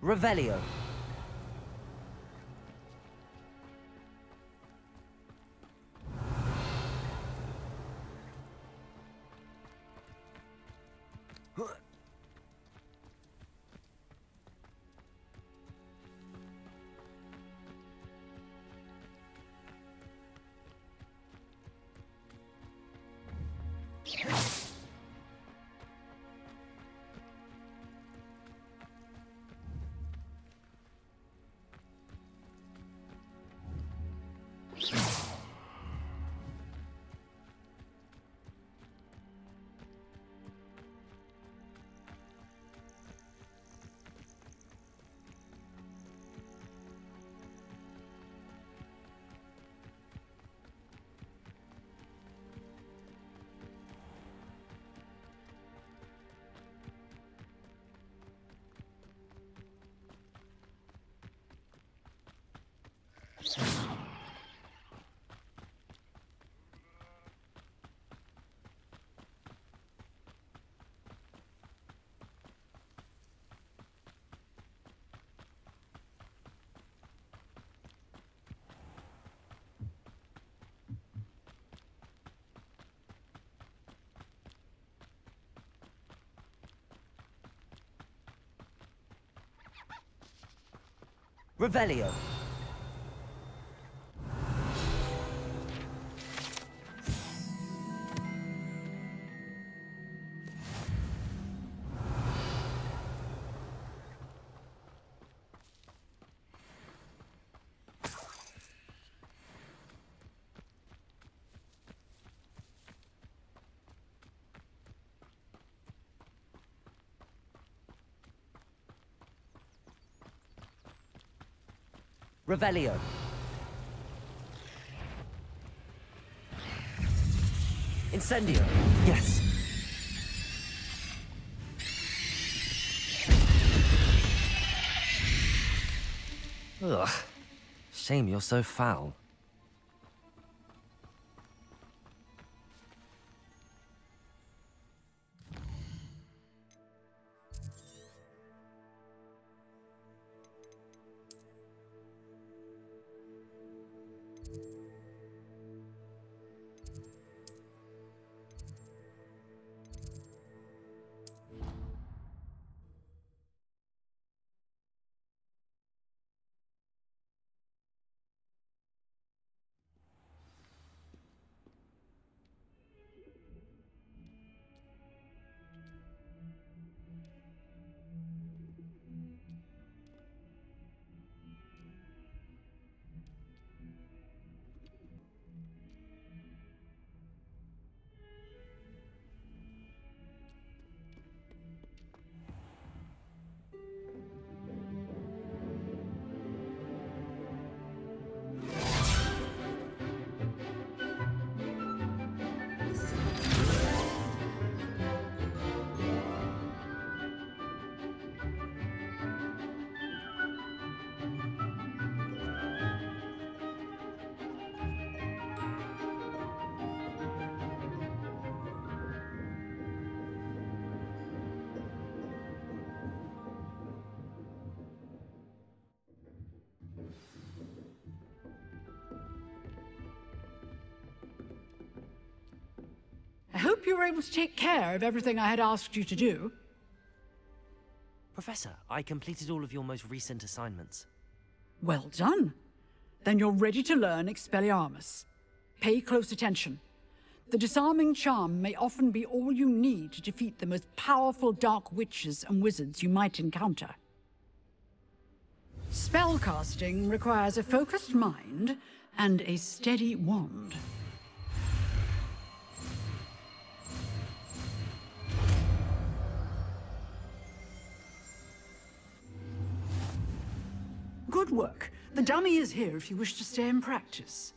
Revelio. Revelio. Revelio. Incendio. Yes. Ugh. Shame you're so foul. I hope you were able to take care of everything I had asked you to do. Professor, I completed all of your most recent assignments. Well done. Then you're ready to learn Expelliarmus. Pay close attention. The disarming charm may often be all you need to defeat the most powerful dark witches and wizards you might encounter. Spellcasting requires a focused mind and a steady wand. Good work. The dummy is here if you wish to stay and practice.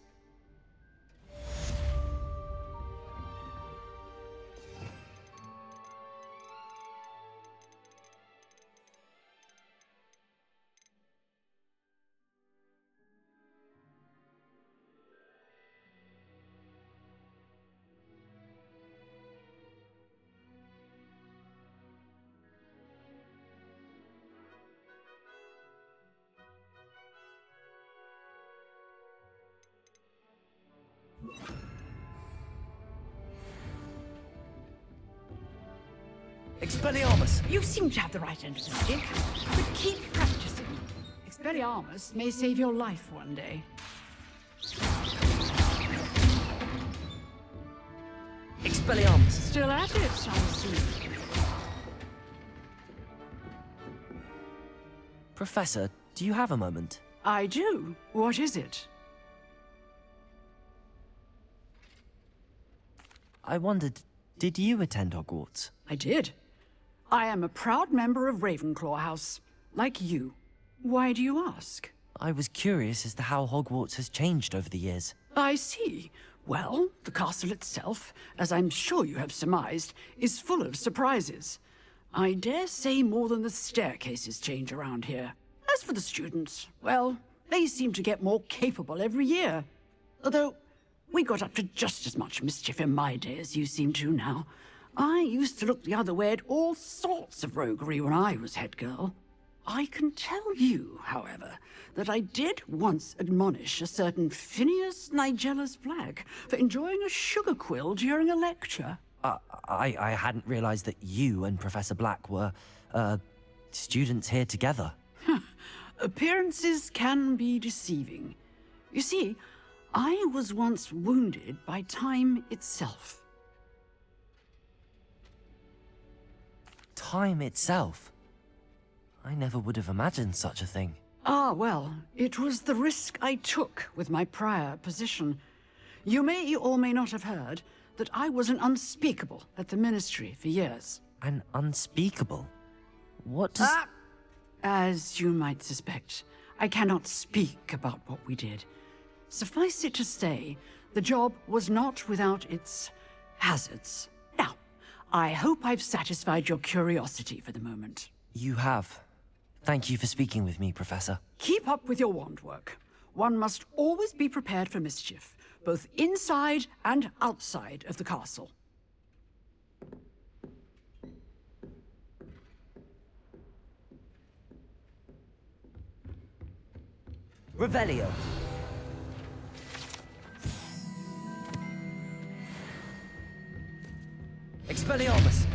Expelliarmus! You seem to have the right end of the stick, but keep practicing. Expelliarmus may save your life one day. Expelliarmus! Still at it, I see. Professor, do you have a moment? I do. What is it? I wondered, did you attend Hogwarts? I did. I am a proud member of Ravenclaw House, like you. Why do you ask? I was curious as to how Hogwarts has changed over the years. I see. Well, the castle itself, as I'm sure you have surmised, is full of surprises. I dare say more than the staircases change around here. As for the students, well, they seem to get more capable every year. Although, we got up to just as much mischief in my day as you seem to now. I used to look the other way at all sorts of roguery when I was head girl. I can tell you, however, that I did once admonish a certain Phineas Nigellus Black for enjoying a sugar quill during a lecture. I hadn't realized that you and Professor Black were, students here together. Appearances can be deceiving. You see, I was once wounded by time itself. Time itself? I never would have imagined such a thing. Ah, well, it was the risk I took with my prior position. You may or may not have heard that I was an unspeakable at the Ministry for years. An unspeakable? What does... As you might suspect, I cannot speak about what we did. Suffice it to say, the job was not without its hazards. Now, I hope I've satisfied your curiosity for the moment. You have. Thank you for speaking with me, Professor. Keep up with your wand work. One must always be prepared for mischief, both inside and outside of the castle. Revelio. Expelliarmus.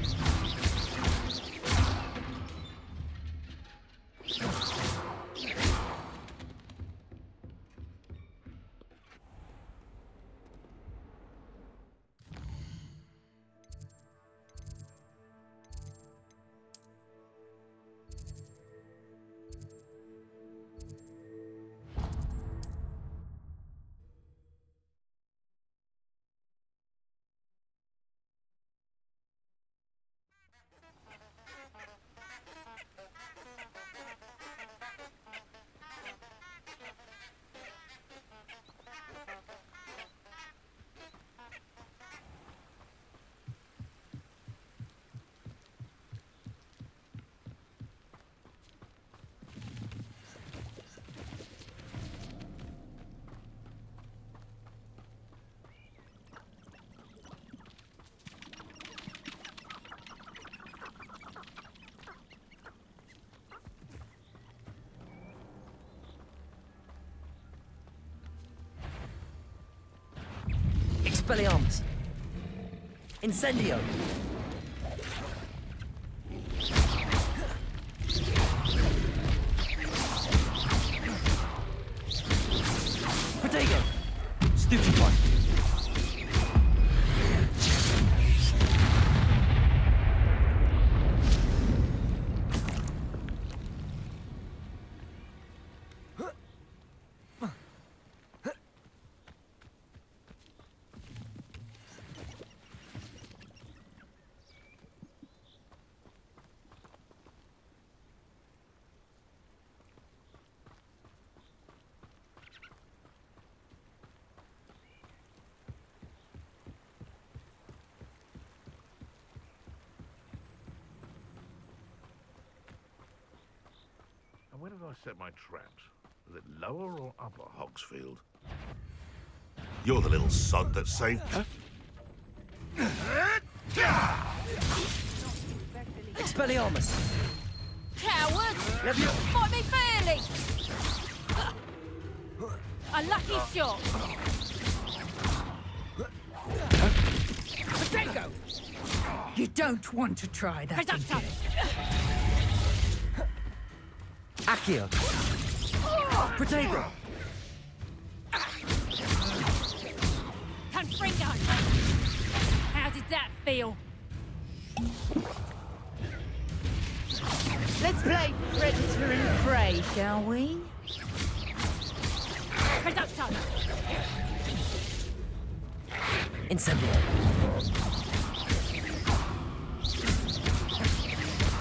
Expelliarmus. Incendio. Protego. Stupefy. Where did I set my traps? Was it lower or upper Hogsfield? You're the little sod that saved... Huh? Expelliarmus. Coward! Fight me fairly! A lucky shot! You don't want to try that. Reducto! Accio! Protego! Confringo! How did that feel? Let's play predator and prey, shall we? Reducto! Incendio!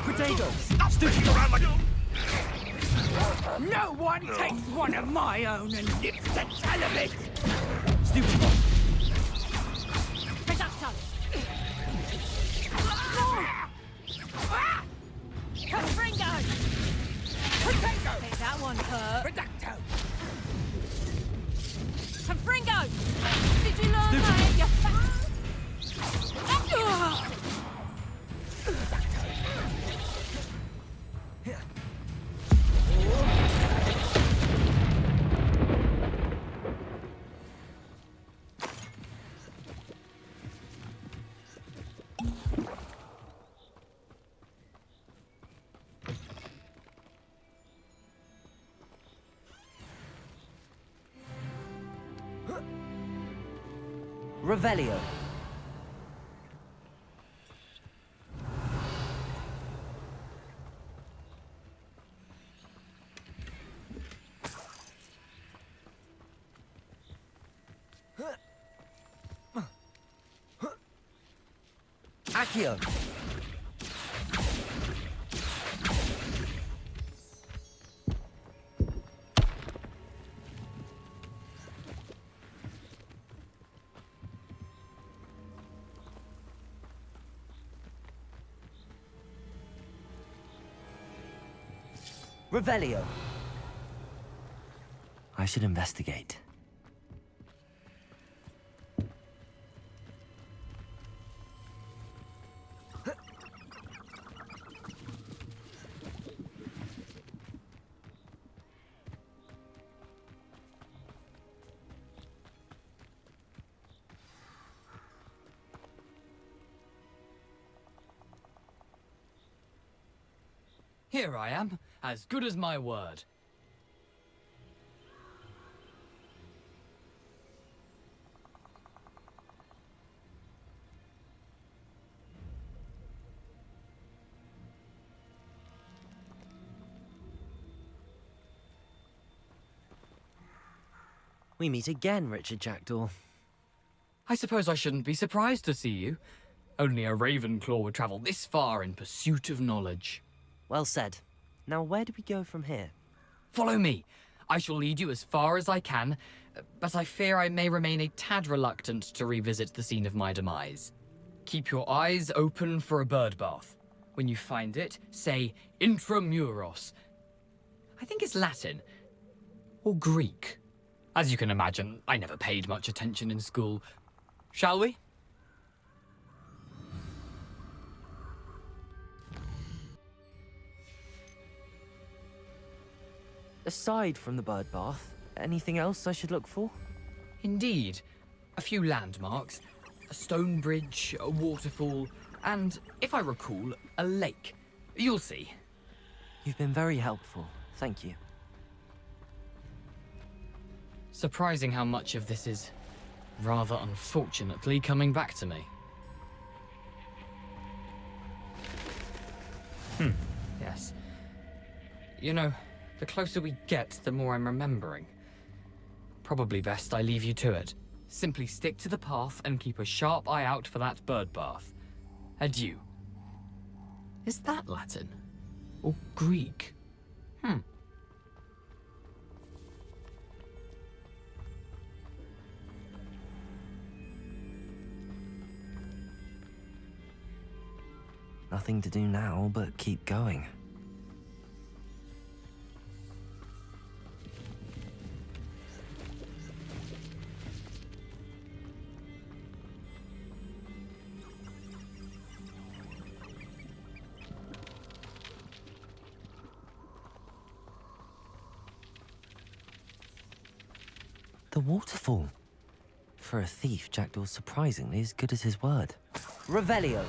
Protego! Sticking around like... No one takes one of my own and lives to tell of it! Stupid one! Reducto! Confringo! Protego! Think that one hurt. Reducto! Confringo! Did you learn that in your... Revelio! Accio! Revelio! I should investigate. Here I am, as good as my word. We meet again, Richard Jackdaw. I suppose I shouldn't be surprised to see you. Only a Ravenclaw would travel this far in pursuit of knowledge. Well said. Now where do we go from here? Follow me. I shall lead you as far as I can, but I fear I may remain a tad reluctant to revisit the scene of my demise. Keep your eyes open for a bird bath. When you find it, say intramuros. I think it's Latin. Or Greek. As you can imagine, I never paid much attention in school. Shall we? Aside from the bird bath, anything else I should look for? Indeed. A few landmarks, a stone bridge, a waterfall, and, if I recall, a lake. You'll see. You've been very helpful. Thank you. Surprising how much of this is, rather unfortunately, coming back to me. Yes. You know, the closer we get, the more I'm remembering. Probably best I leave you to it. Simply stick to the path and keep a sharp eye out for that bird bath. Adieu. Is that Latin? Or Greek? Nothing to do now but keep going. The waterfall. For a thief, Jackdaw's surprisingly as good as his word. Revelio.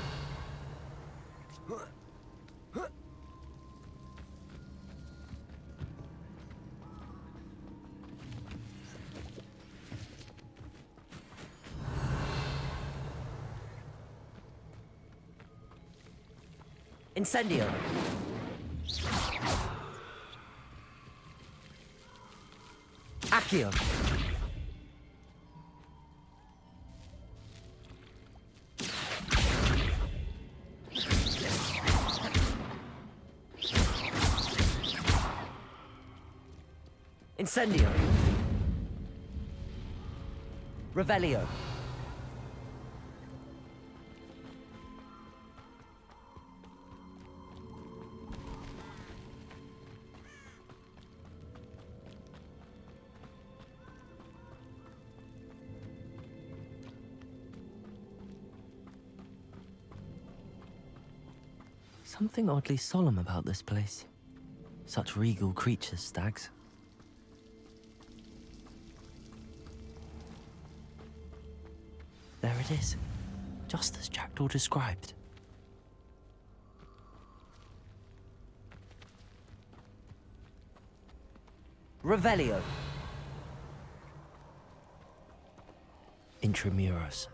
Incendio. Accio. Incendio. Revelio. Something oddly solemn about this place. Such regal creatures, stags. There it is, just as Jackdaw described. Revelio. Intramuros.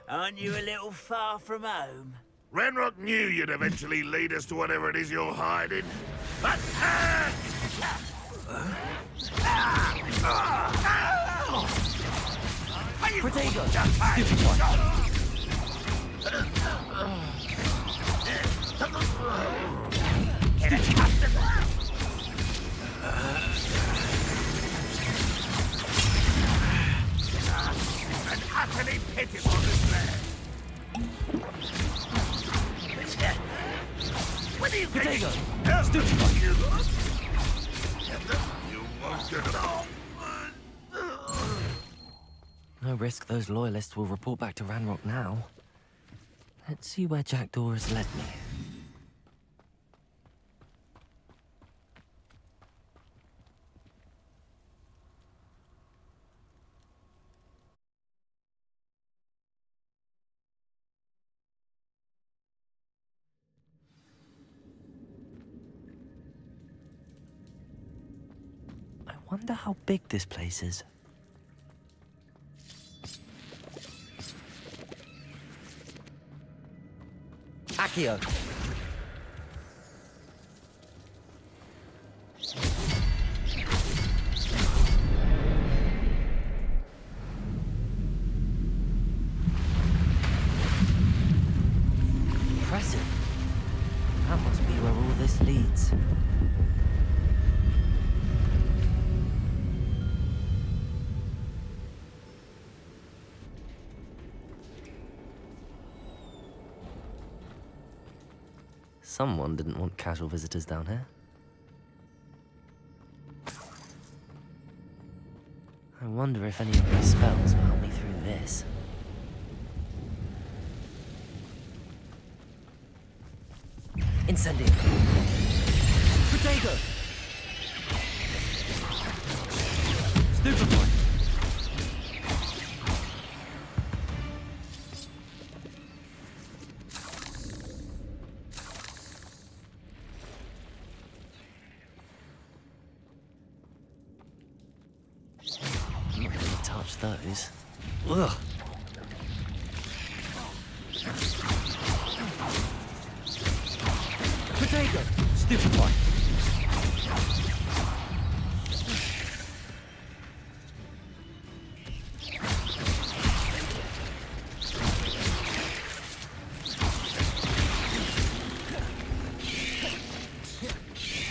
Aren't you a little far from home? Ranrock knew you'd eventually lead us to whatever it is you're hiding. Attack! Protego! Stupid one! An utterly pitiful display. What do you Protego! think? Stupid one! You won't get it all. No risk those loyalists will report back to Ranrock now. Let's see where Jackdaw has led me. I wonder how big this place is. Accio. Impressive. That must be where all this leads. Someone didn't want casual visitors down here. I wonder if any of my spells will help me through this. Incendio. Protego. Stupefy. I'm not gonna touch those. Ugh. Potato! Stupid one.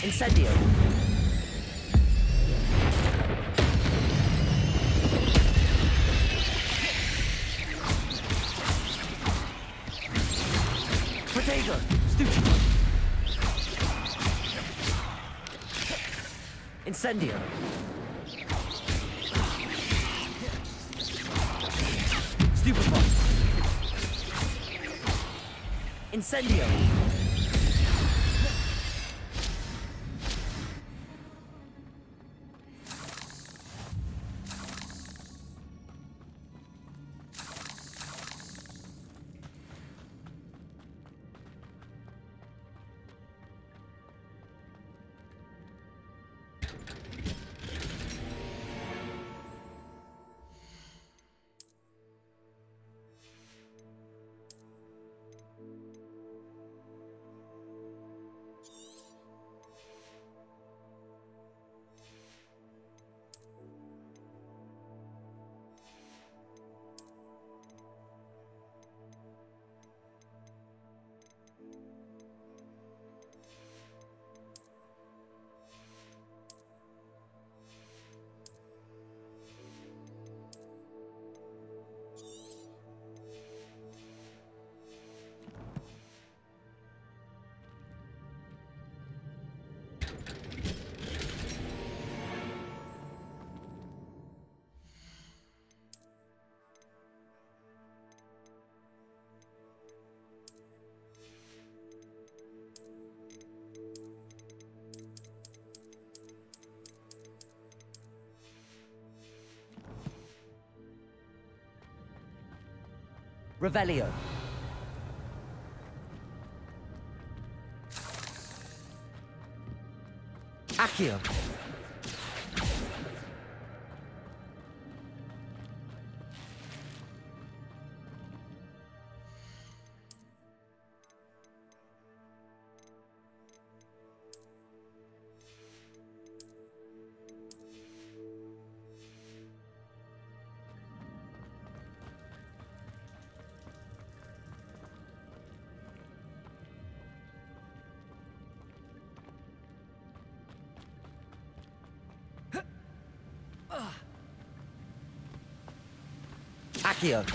Incendio. Potato! Stupid one. Incendio. Stupid one. Incendio. Revelio. Accio. Accio.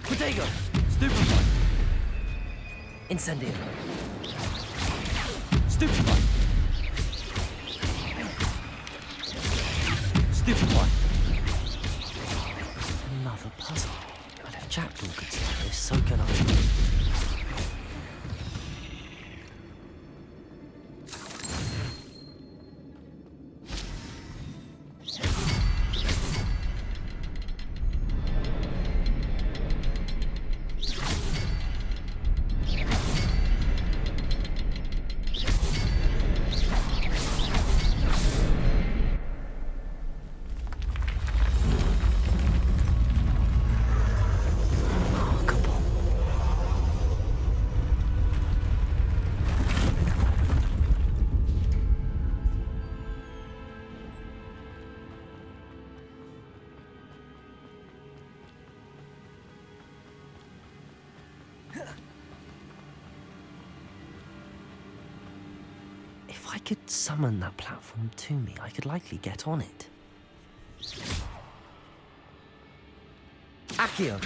Protego. Stupefy. Incendio. Stupefy. Stupefy. Another puzzle. But if Jackdaw could solve this, so can I. If I could summon that platform to me, I could likely get on it. Accio.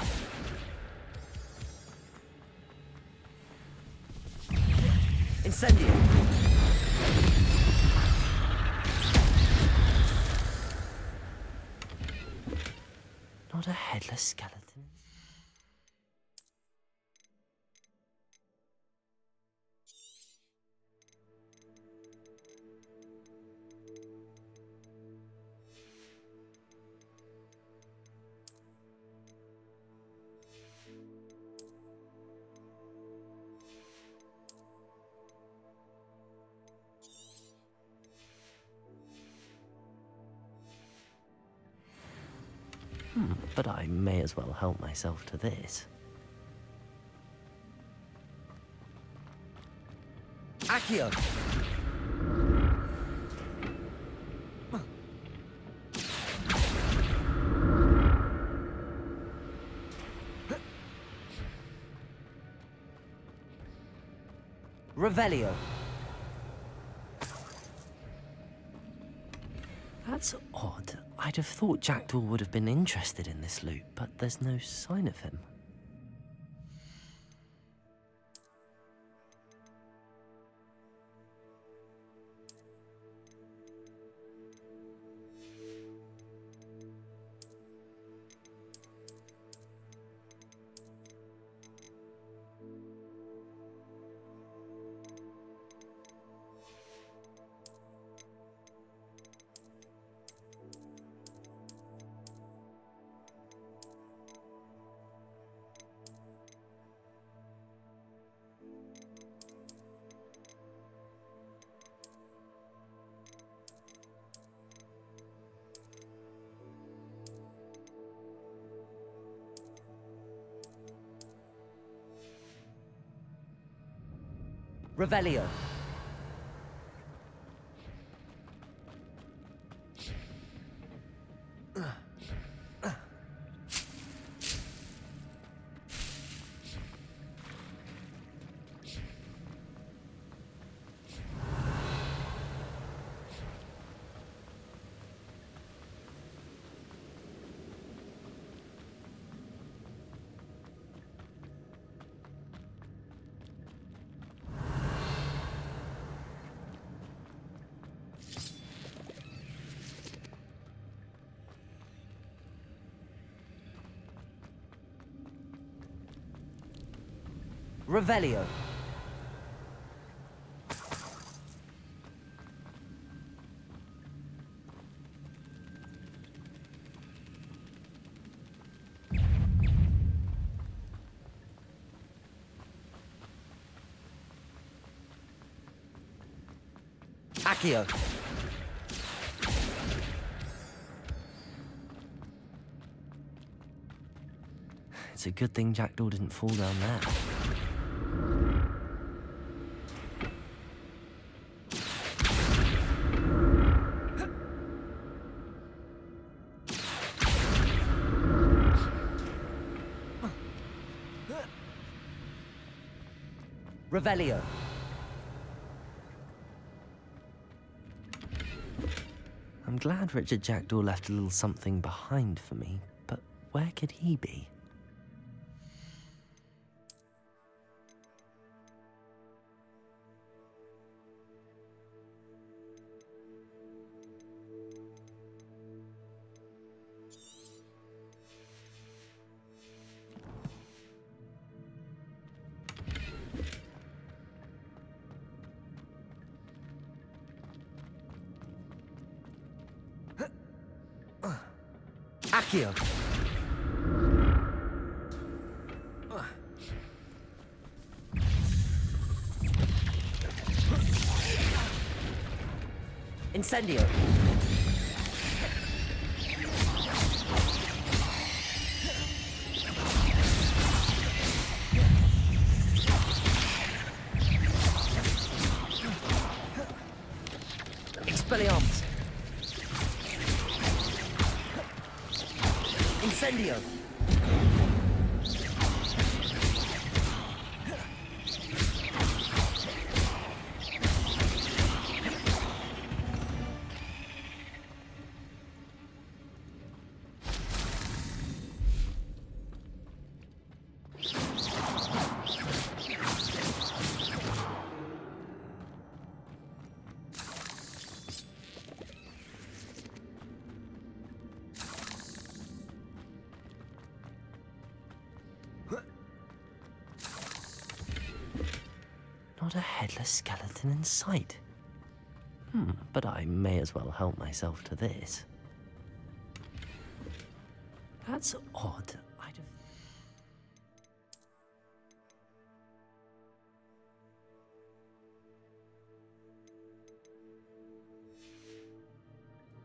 Incendio. Not a headless skeleton. But I may as well help myself to this. Accio! Revelio. That's odd. I'd have thought Jackdaw would have been interested in this loot, but there's no sign of him. Revelio. Revelio. Accio. It's a good thing Jackdaw didn't fall down there. Revelio. I'm glad Richard Jackdaw left a little something behind for me, but where could he be? Accio. Incendio. Expelliarmus. Incendio. Not a headless skeleton in sight. But I may as well help myself to this. That's odd. I'd have...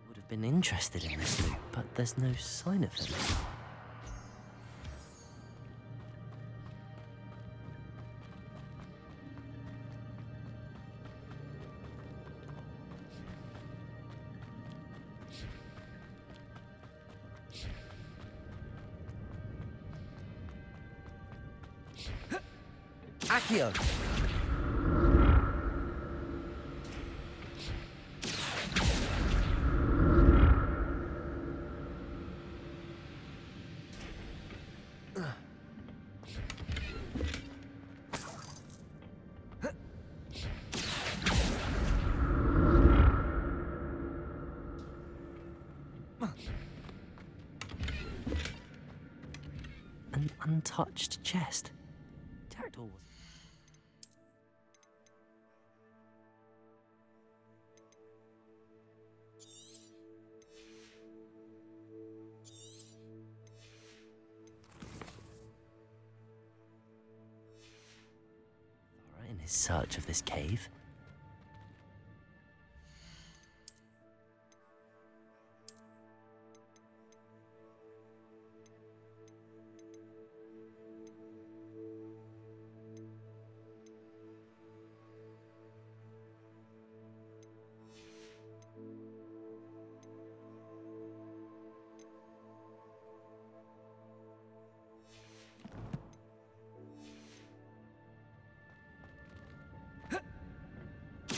Would have been interested in this loot, but there's no sign of him. Accio. An untouched chest. Jackdaw was... in his search of this cave.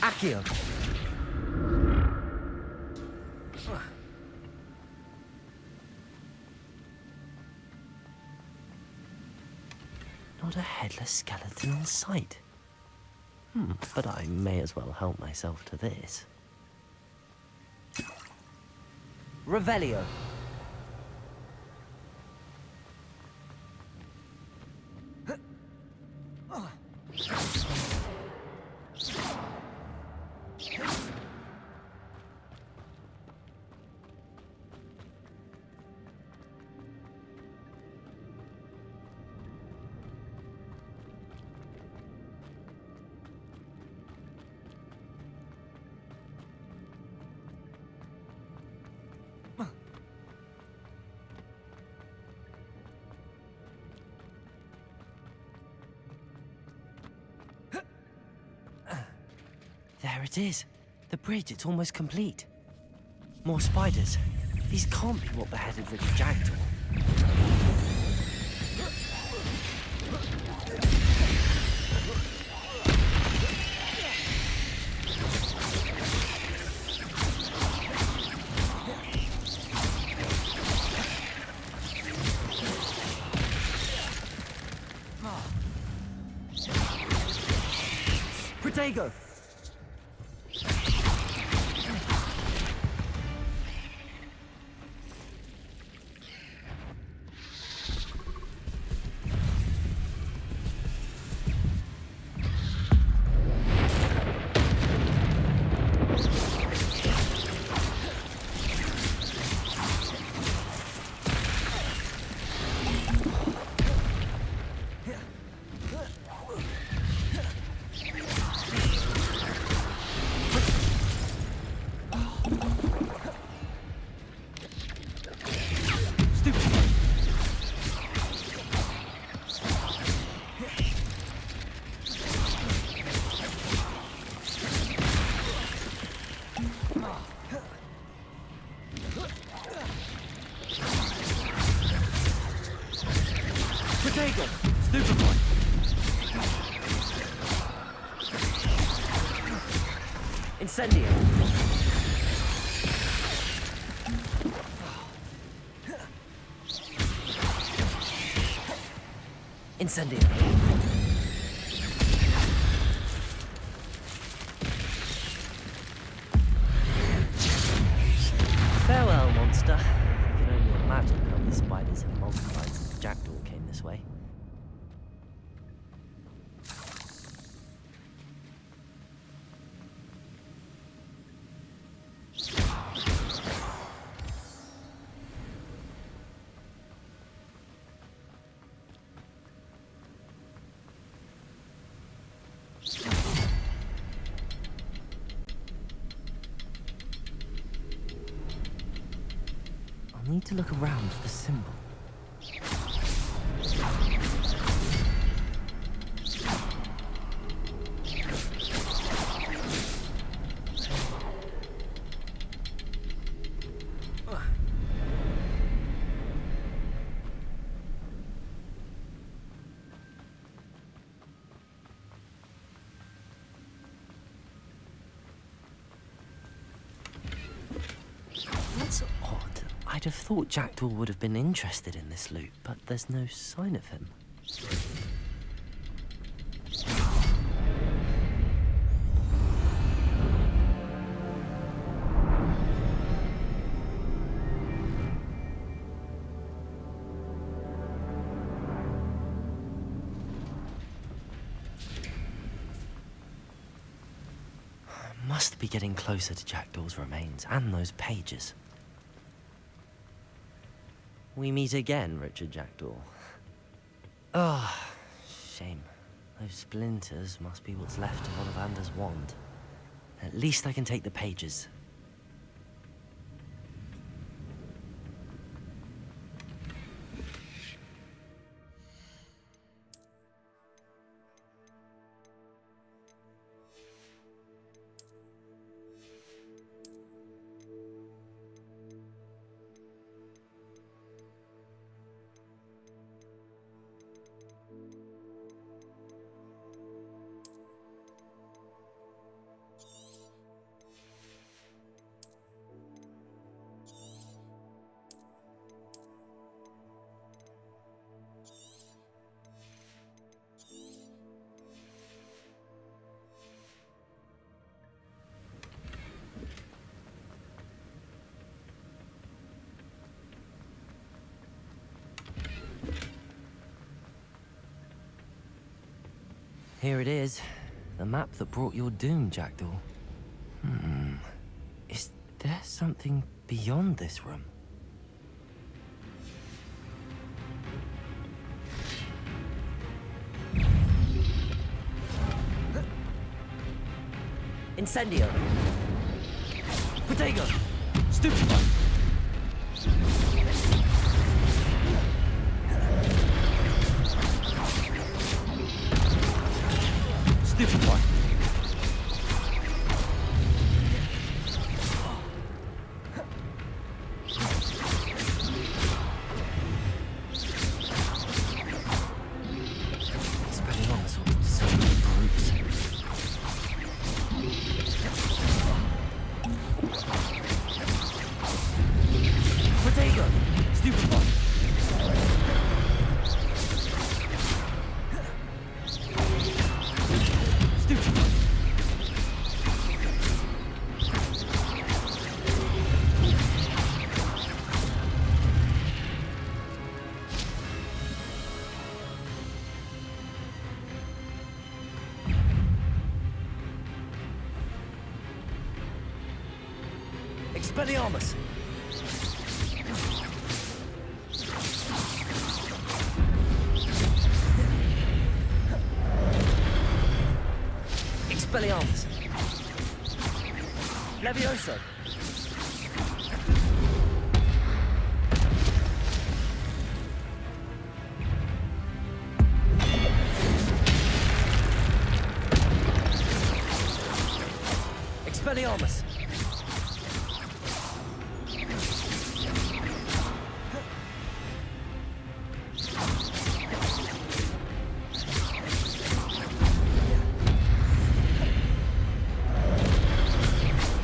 Accio. Not a headless skeleton in sight. But I may as well help myself to this. Revelio. There it is. The bridge, it's almost complete. More spiders. These can't be what beheaded Richard Jackdaw. Protego! Protego! Stupefy! Incendio! Incendio! Farewell, monster. I can only imagine how these spiders have multiplied since Jackdaw came this way. I'll need to look around for the symbol. That's odd. I'd have thought Jackdaw would have been interested in this loot, but there's no sign of him. Must be getting closer to Jackdaw's remains and those pages. We meet again, Richard Jackdaw. Ah, shame. Those splinters must be what's left of Ollivander's wand. At least I can take the pages. Here it is. The map that brought your doom, Jackdaw. Is there something beyond this room? Incendio! Protego! Stupefy! Stupefy! Expelliarmus! Expelliarmus! Levioso! Expelliarmus!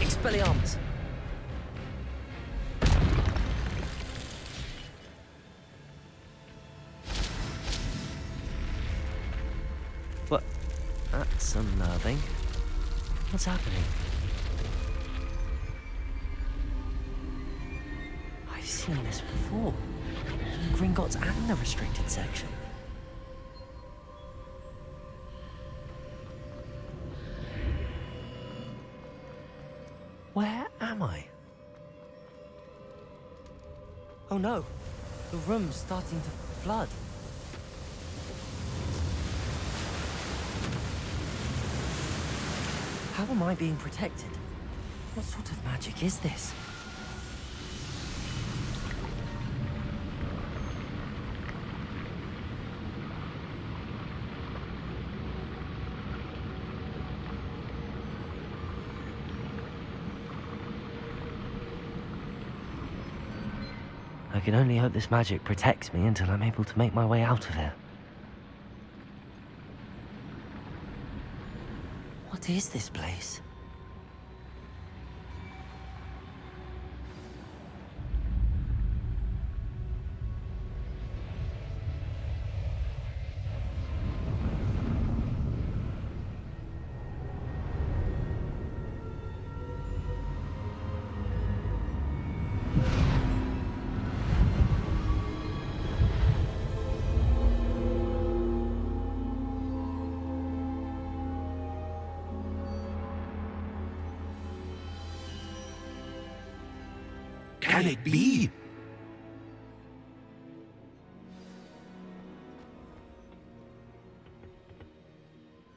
Expelliarmus! What? That's unnerving. What's happening? I've seen this before. In Gringotts and the restricted section. Where am I? Oh no! The room's starting to flood. How am I being protected? What sort of magic is this? I can only hope this magic protects me until I'm able to make my way out of here. What is this place? Can it be?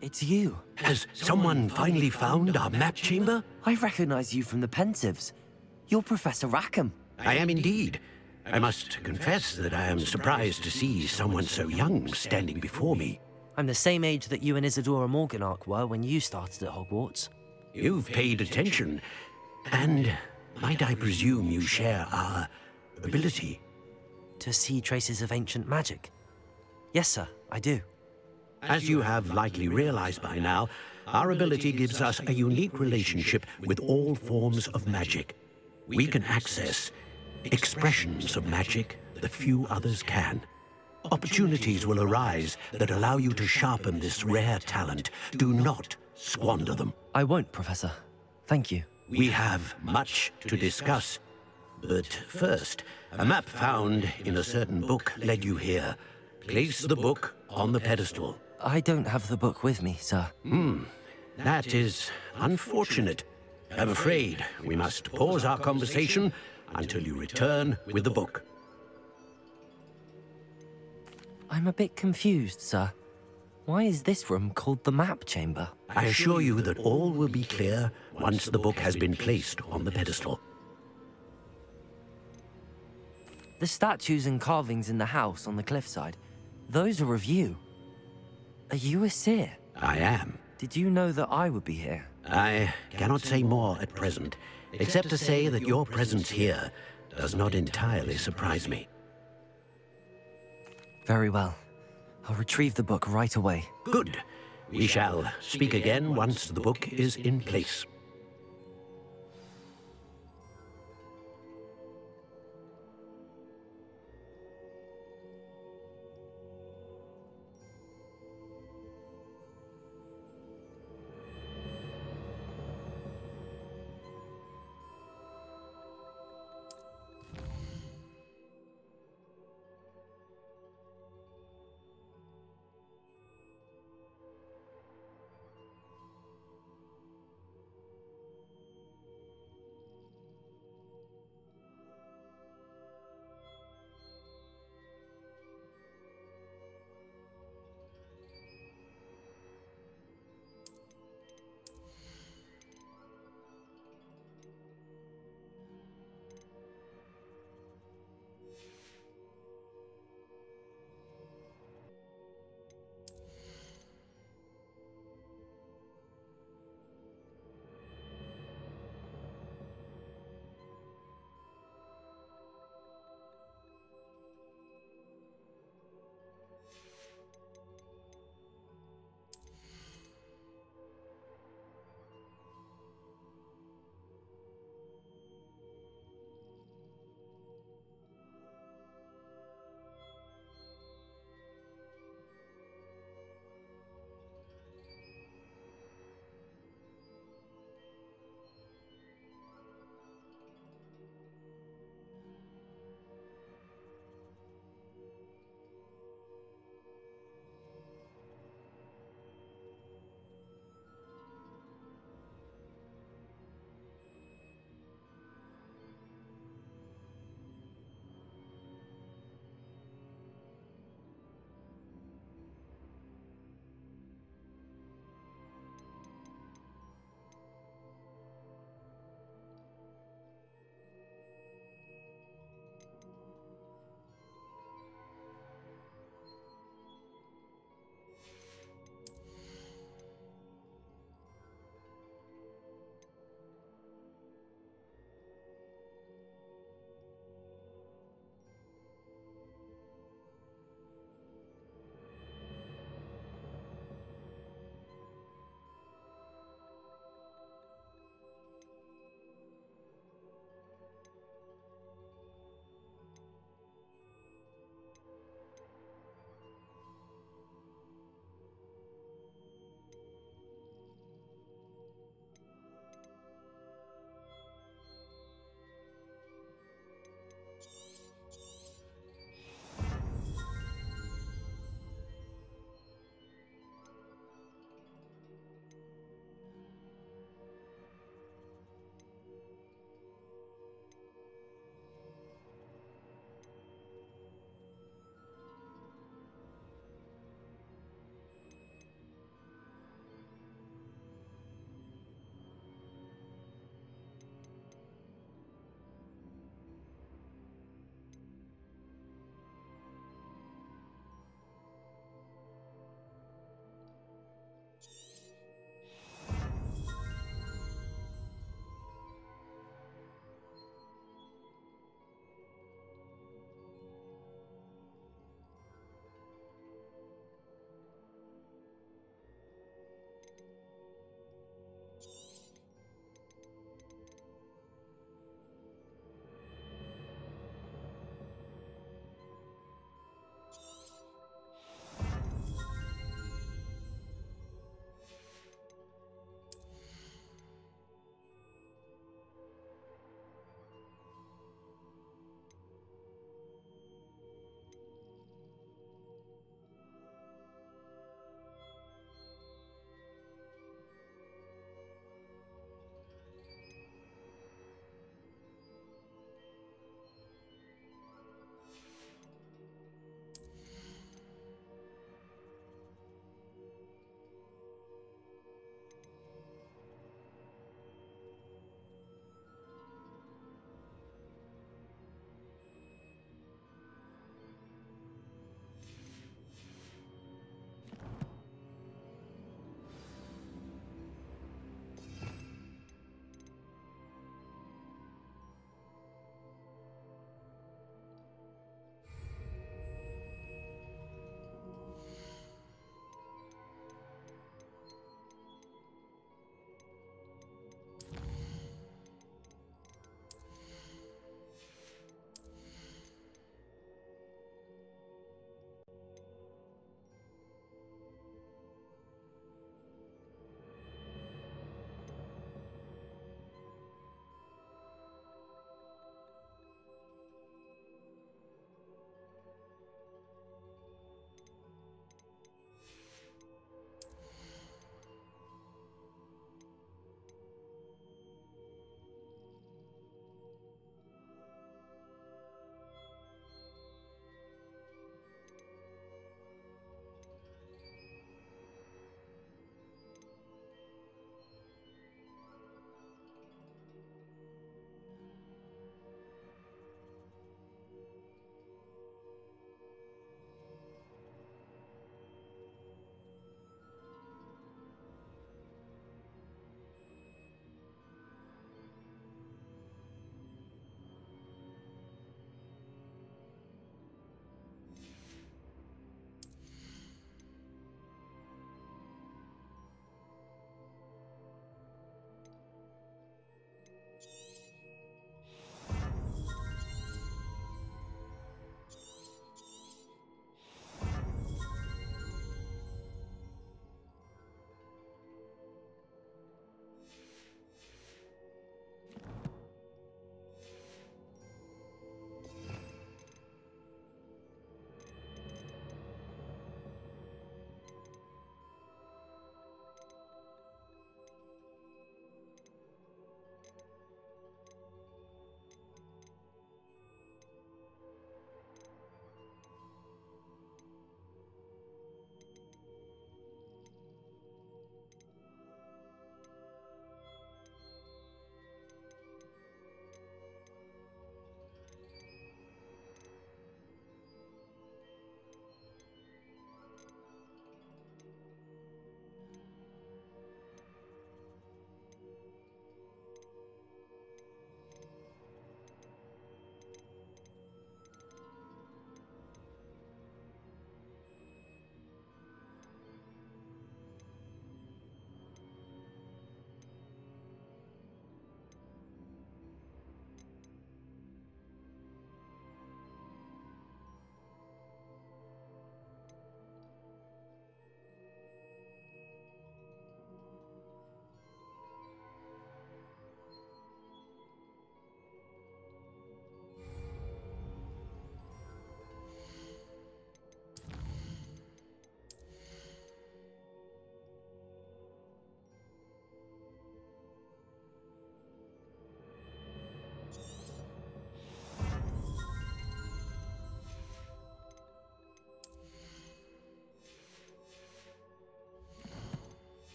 It's you. Has someone finally found our map chamber? I recognize you from the Pensives. You're Professor Rackham. I am indeed. I must confess that I am surprised to see someone so young standing before me. I'm the same age that you and Isadora Morganach were when you started at Hogwarts. You've paid attention, and might I presume you share our ability? To see traces of ancient magic? Yes, sir, I do. As you have likely realized by now, our ability gives us a unique relationship with all forms of magic. We can access expressions of magic that few others can. Opportunities will arise that allow you to sharpen this rare talent. Do not squander them. I won't, Professor. Thank you. We have much to discuss. But first, a map found in a certain book led you here. Place the book on the pedestal. I don't have the book with me, sir. That is unfortunate. I'm afraid we must pause our conversation until you return with the book. I'm a bit confused, sir. Why is this room called the map chamber? I assure you that all will be clear once the book has been placed on the pedestal. The statues and carvings in the house on the cliffside, those are of you. Are you a seer? I am. Did you know that I would be here? I cannot say more at present, except to say that your presence here does not entirely surprise me. Very well. I'll retrieve the book right away. Good. We shall speak again once the book is in place.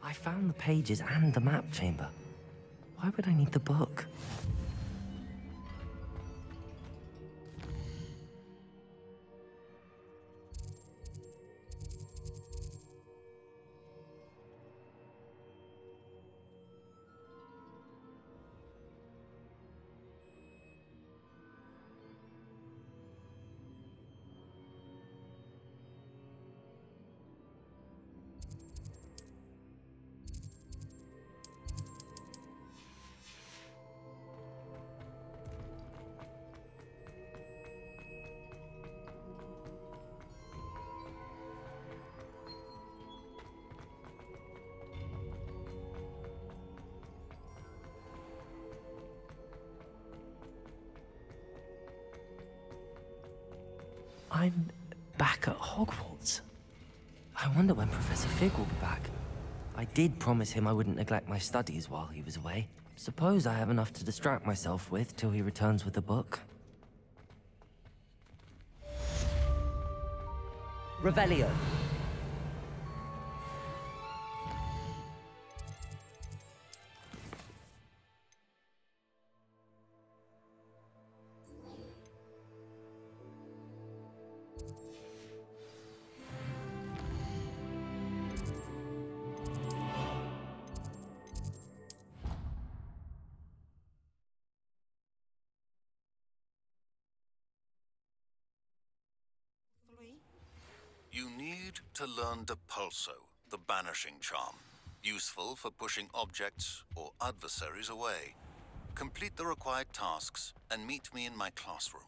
I found the pages and the map chamber. Why would I need the book? I'm back at Hogwarts. I wonder when Professor Fig will be back. I did promise him I wouldn't neglect my studies while he was away. Suppose I have enough to distract myself with till he returns with the book. Revelio. You need to learn Depulso, the banishing charm. Useful for pushing objects or adversaries away. Complete the required tasks and meet me in my classroom.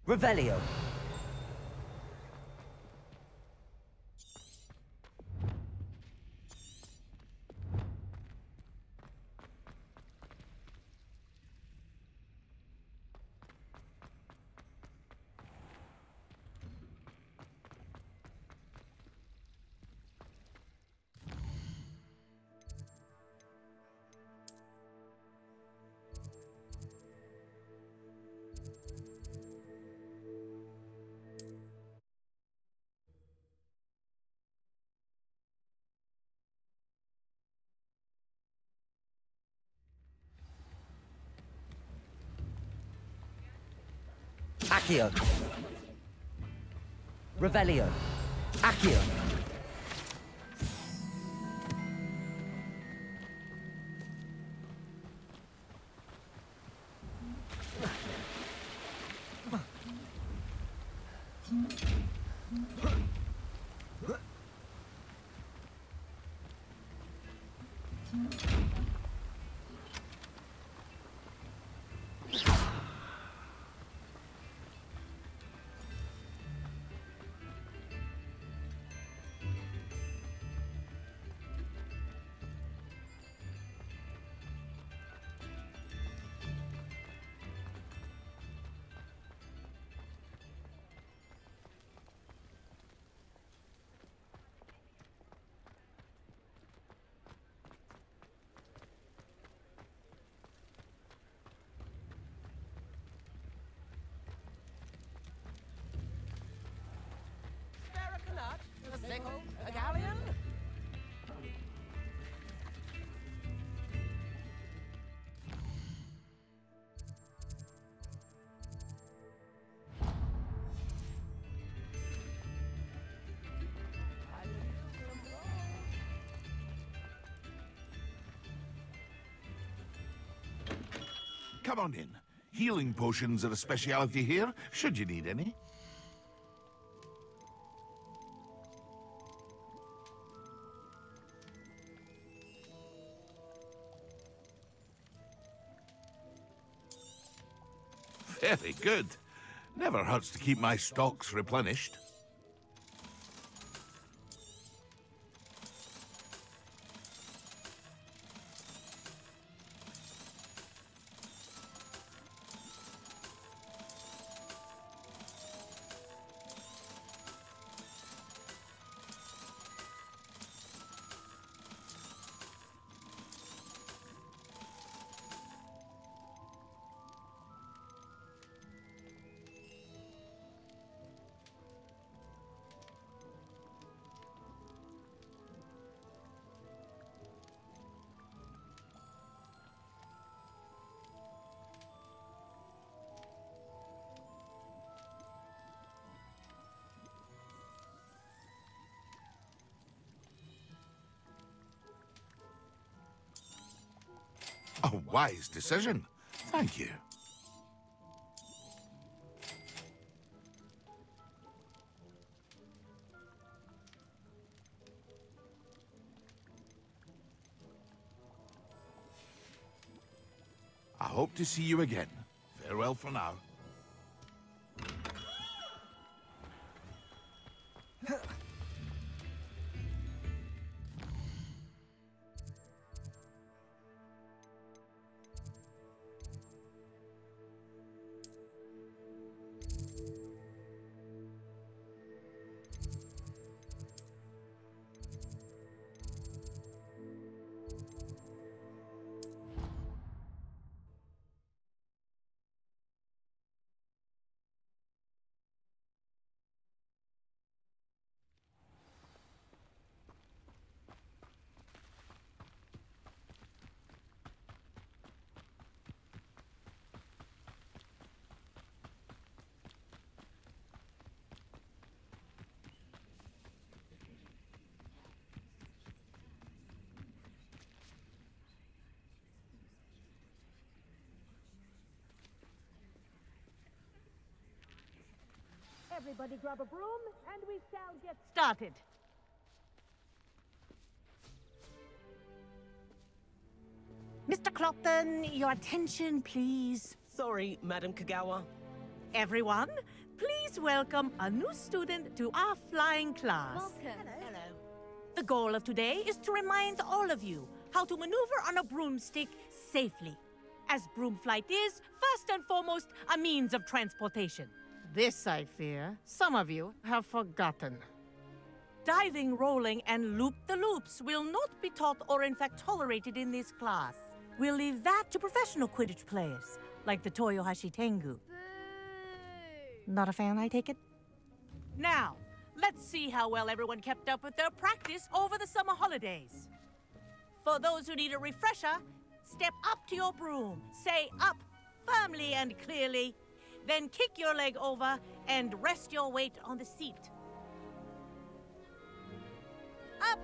Revelio. Accio. Revelio. Accio. Come on in. Healing potions are a speciality here, should you need any. Very good. Never hurts to keep my stocks replenished. A wise decision. Thank you. I hope to see you again. Farewell for now. Everybody grab a broom, and we shall get started. Mr. Clopton, your attention, please. Sorry, Madam Kagawa. Everyone, please welcome a new student to our flying class. Welcome. Hello. The goal of today is to remind all of you how to maneuver on a broomstick safely, as broom flight is, first and foremost, a means of transportation. This, I fear, some of you have forgotten. Diving, rolling, and loop-the-loops will not be taught or in fact tolerated in this class. We'll leave that to professional Quidditch players, like the Toyohashi Tengu. Not a fan, I take it? Now, let's see how well everyone kept up with their practice over the summer holidays. For those who need a refresher, step up to your broom, say up firmly and clearly, then kick your leg over and rest your weight on the seat. Up!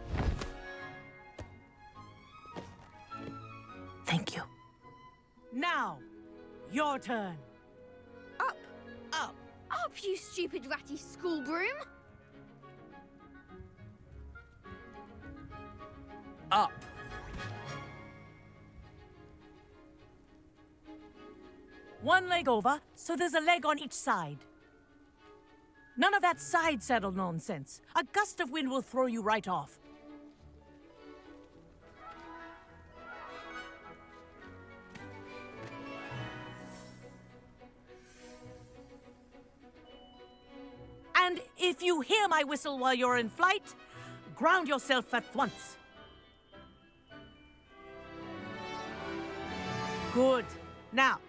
Thank you. Now, your turn. Up. Up. Up, you stupid ratty school broom. Up. One leg over, so there's a leg on each side. None of that side saddle nonsense. A gust of wind will throw you right off. And if you hear my whistle while you're in flight, ground yourself at once. Good. Now,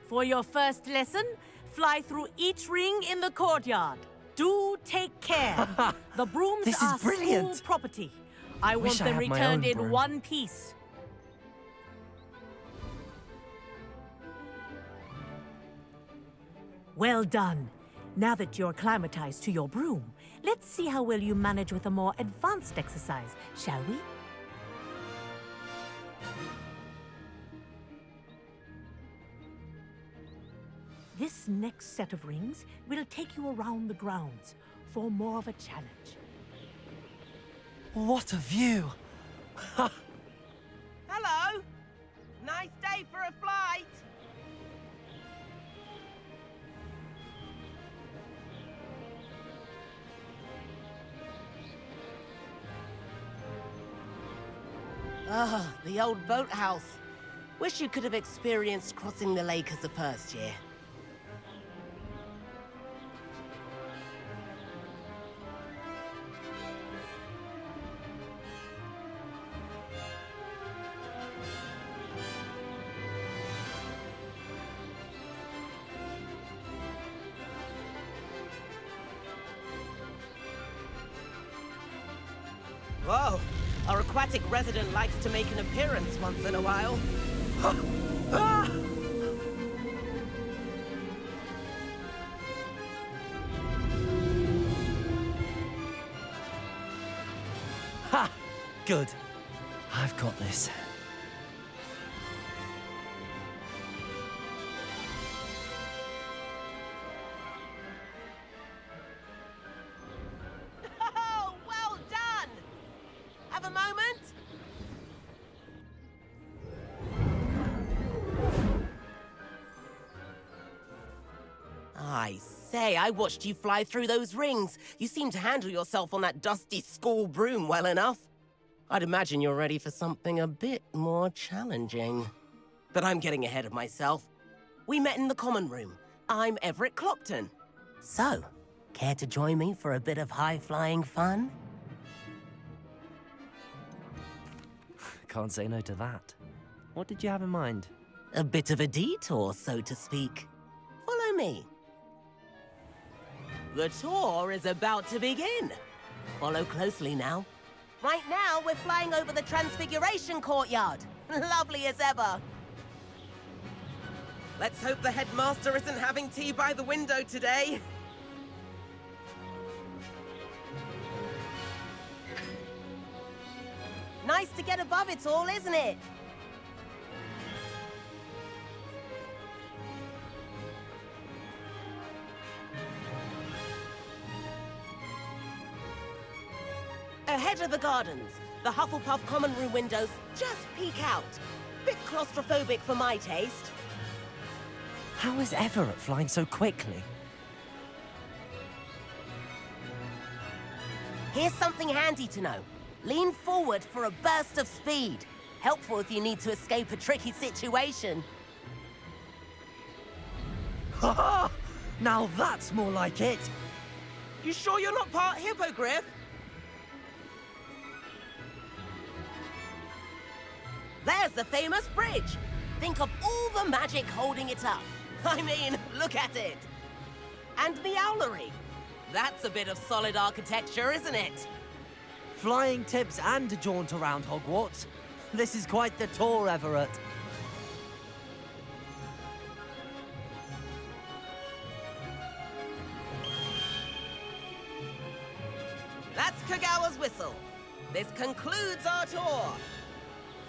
for your first lesson, fly through each ring in the courtyard. Do take care. The brooms This is are brilliant. school property. I want Wish I them had my returned own in broom. one piece. Well done. Now that you're acclimatized to your broom, let's see how well you manage with a more advanced exercise, shall we? This next set of rings will take you around the grounds for more of a challenge. What a view! Hello! Nice day for a flight! Ah, the old boathouse. Wish you could have experienced crossing the lake as a first year. Whoa! Our aquatic resident likes to make an appearance once in a while. Ha! Good. I've got this. Oh, well done! Have a moment? I say, I watched you fly through those rings. You seem to handle yourself on that dusty school broom well enough. I'd imagine you're ready for something a bit more challenging. But I'm getting ahead of myself. We met in the common room. I'm Everett Clopton. So, care to join me for a bit of high-flying fun? Can't say no to that. What did you have in mind? A bit of a detour, so to speak. Follow me. The tour is about to begin. Follow closely now. Right now, we're flying over the Transfiguration Courtyard. Lovely as ever. Let's hope the headmaster isn't having tea by the window today. Nice to get above it all, isn't it? Ahead of the gardens, the Hufflepuff common room windows just peek out. Bit claustrophobic for my taste. How is Everett flying so quickly? Here's something handy to know. Lean forward for a burst of speed. Helpful if you need to escape a tricky situation. Ha ha! Now that's more like it! You sure you're not part hippogriff? There's the famous bridge. Think of all the magic holding it up. I mean, look at it. And the owlery. That's a bit of solid architecture, isn't it? Flying tips and a jaunt around Hogwarts. This is quite the tour, Everett. That's Kagawa's whistle. This concludes our tour.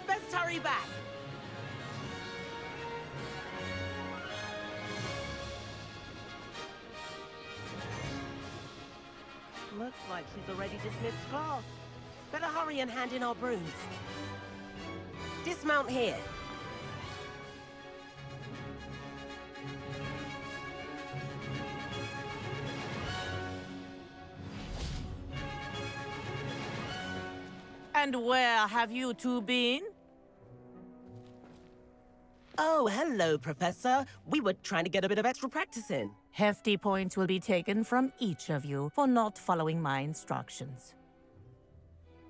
Best hurry back. Looks like she's already dismissed class. Better hurry and hand in our brooms. Dismount here. And where have you two been? Oh, hello, Professor. We were trying to get a bit of extra practice in. Hefty points will be taken from each of you for not following my instructions.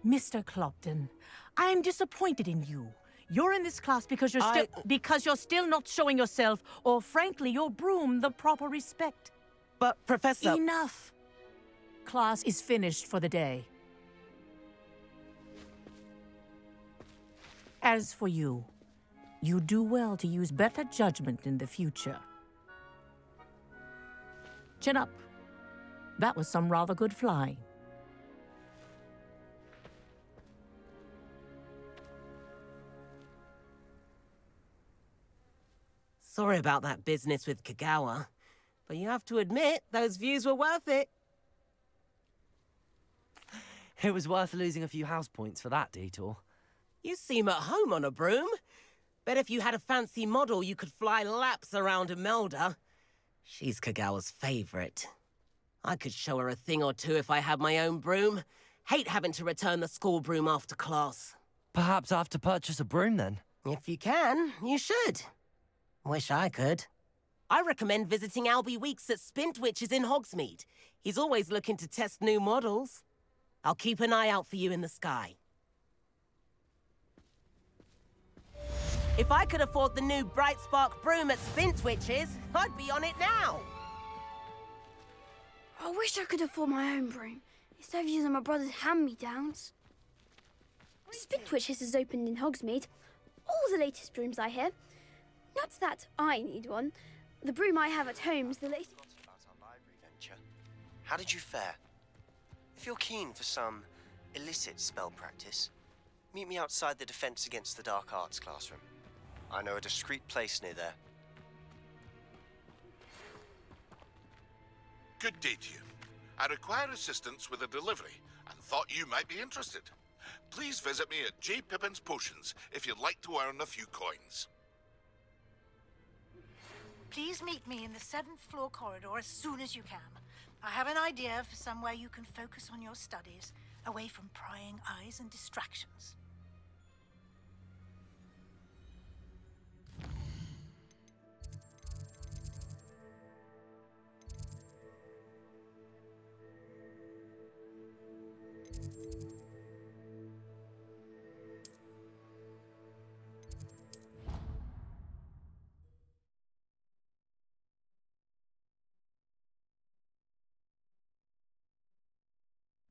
Mr. Clopton, I'm disappointed in you. You're in this class because you're still not showing yourself, or frankly, your broom, the proper respect. But, Professor... Enough! Class is finished for the day. As for you, you do well to use better judgment in the future. Chin up. That was some rather good flying. Sorry about that business with Kagawa, but you have to admit, those views were worth it. It was worth losing a few house points for that detour. You seem at home on a broom. Bet if you had a fancy model, you could fly laps around Imelda. She's Kagawa's favorite. I could show her a thing or two if I had my own broom. Hate having to return the school broom after class. Perhaps I have to purchase a broom then? If you can, you should. Wish I could. I recommend visiting Albie Weeks at Spintwitches in Hogsmeade. He's always looking to test new models. I'll keep an eye out for you in the sky. If I could afford the new Bright Spark broom at Spintwitches, I'd be on it now. I wish I could afford my own broom, instead of using my brother's hand-me-downs. Spintwitches has opened in Hogsmeade. All the latest brooms, I hear. Not that I need one. The broom I have at home is the latest. About our library venture. How did you fare? If you're keen for some illicit spell practice, meet me outside the Defense Against the Dark Arts classroom. I know a discreet place near there. Good day to you. I require assistance with a delivery and thought you might be interested. Please visit me at J. Pippin's Potions if you'd like to earn a few coins. Please meet me in the 7th floor corridor as soon as you can. I have an idea for somewhere you can focus on your studies, away from prying eyes and distractions.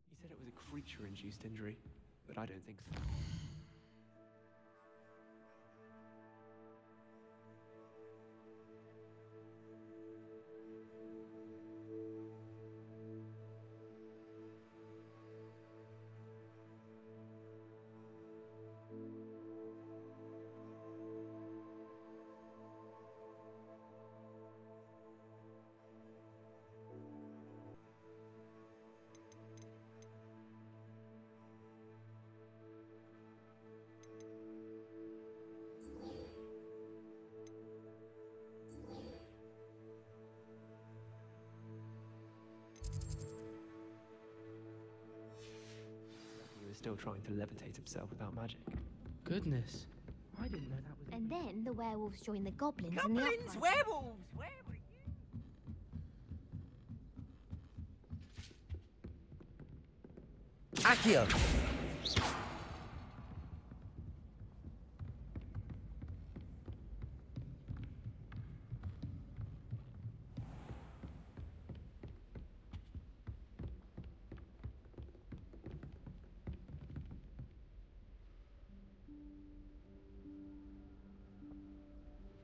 He said it was a creature-induced injury, but I don't think so. Still trying to levitate himself without magic. Goodness. I didn't know that was... And then the werewolves joined the goblins Goblins, in the upright. werewolves, where were you? Accio!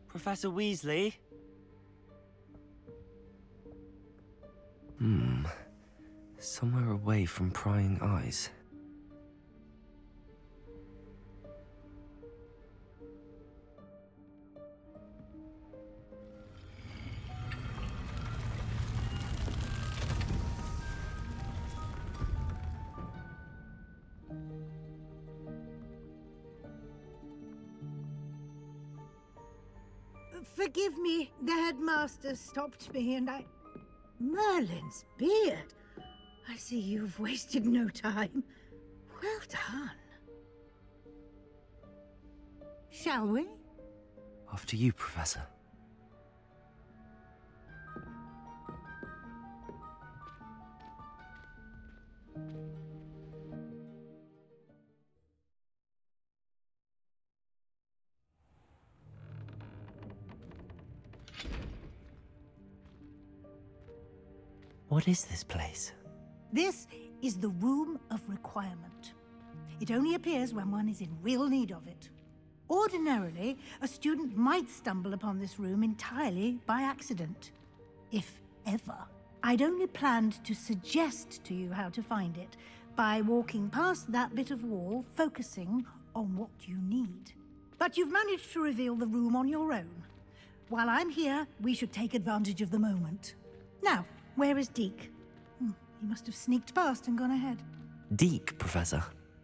Professor Weasley? Somewhere away from prying eyes. Forgive me, the headmaster stopped me and I... Merlin's beard. I see you've wasted no time. Well done. Shall we? After you, Professor. What is this place? This is the Room of Requirement. It only appears when one is in real need of it. Ordinarily, a student might stumble upon this room entirely by accident. If ever. I'd only planned to suggest to you how to find it by walking past that bit of wall, focusing on what you need. But you've managed to reveal the room on your own. While I'm here, we should take advantage of the moment. Now, where is Deke? He must have sneaked past and gone ahead. Deke, Professor.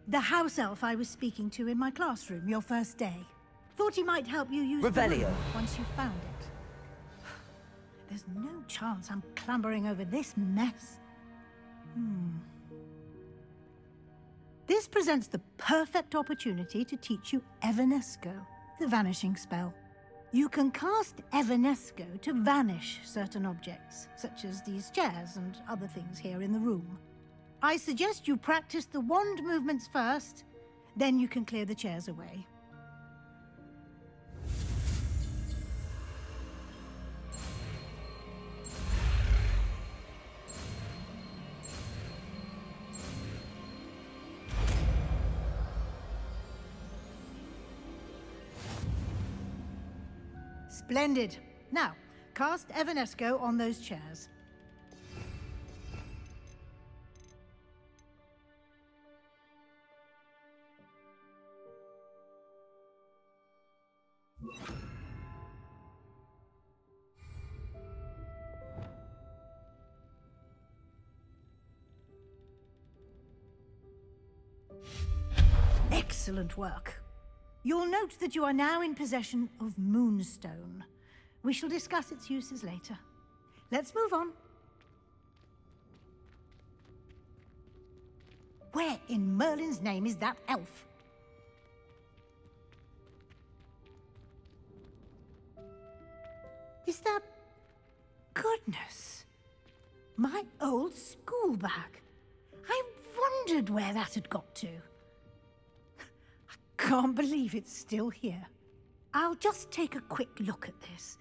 The house elf I was speaking to in my classroom your first day. Thought he might help you use the Revelio. room once you found it. There's no chance I'm clambering over this mess. This presents the perfect opportunity to teach you Evanesco, the vanishing spell. You can cast Evanesco to vanish certain objects, such as these chairs and other things here in the room. I suggest you practice the wand movements first, then you can clear the chairs away. Splendid. Now, cast Evanesco on those chairs. Excellent work. You'll note that you are now in possession of Moonstone. We shall discuss its uses later. Let's move on. Where in Merlin's name is that elf? Is that... Goodness. My old school bag. I wondered where that had got to. Can't believe it's still here. I'll just take a quick look at this.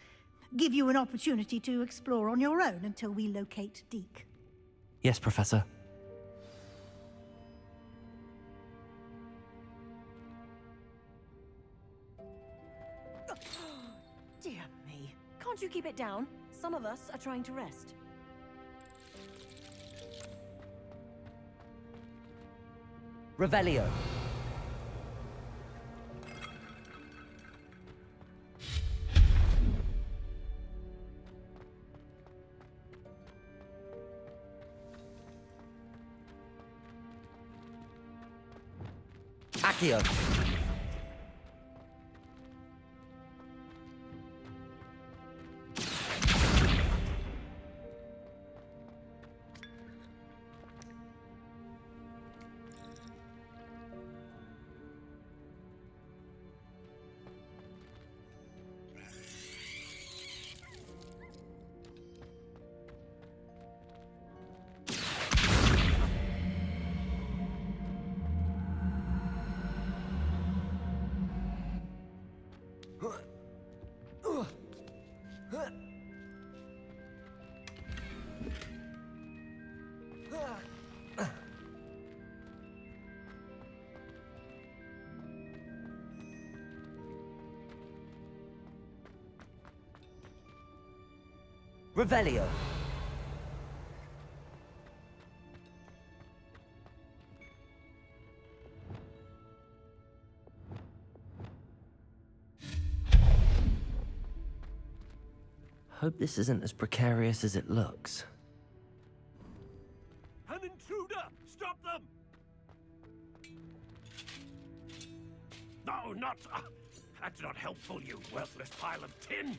Give you an opportunity to explore on your own until we locate Deke. Yes, Professor. Dear me. Can't you keep it down? Some of us are trying to rest. Revelio. Accio. Revelio. Hope this isn't as precarious as it looks. An intruder! Stop them! No, not... that's not helpful, you worthless pile of tin!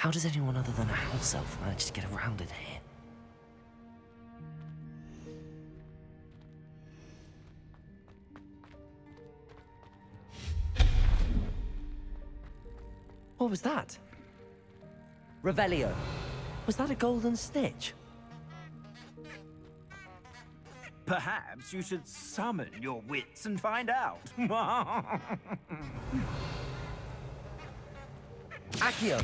How does anyone other than a house elf manage to get around in here? What was that? Revelio. Was that a golden snitch? Perhaps you should summon your wits and find out. Accio!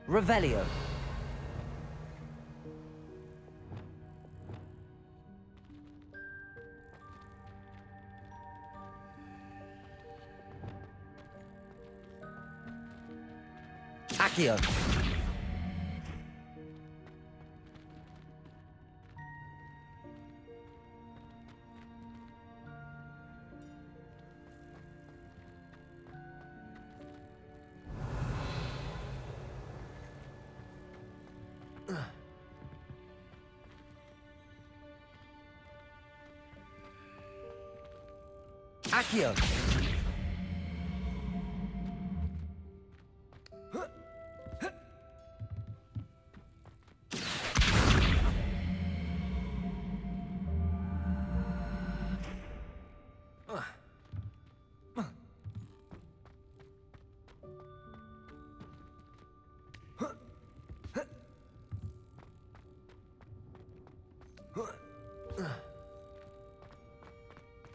Revelio. Accio. Accio.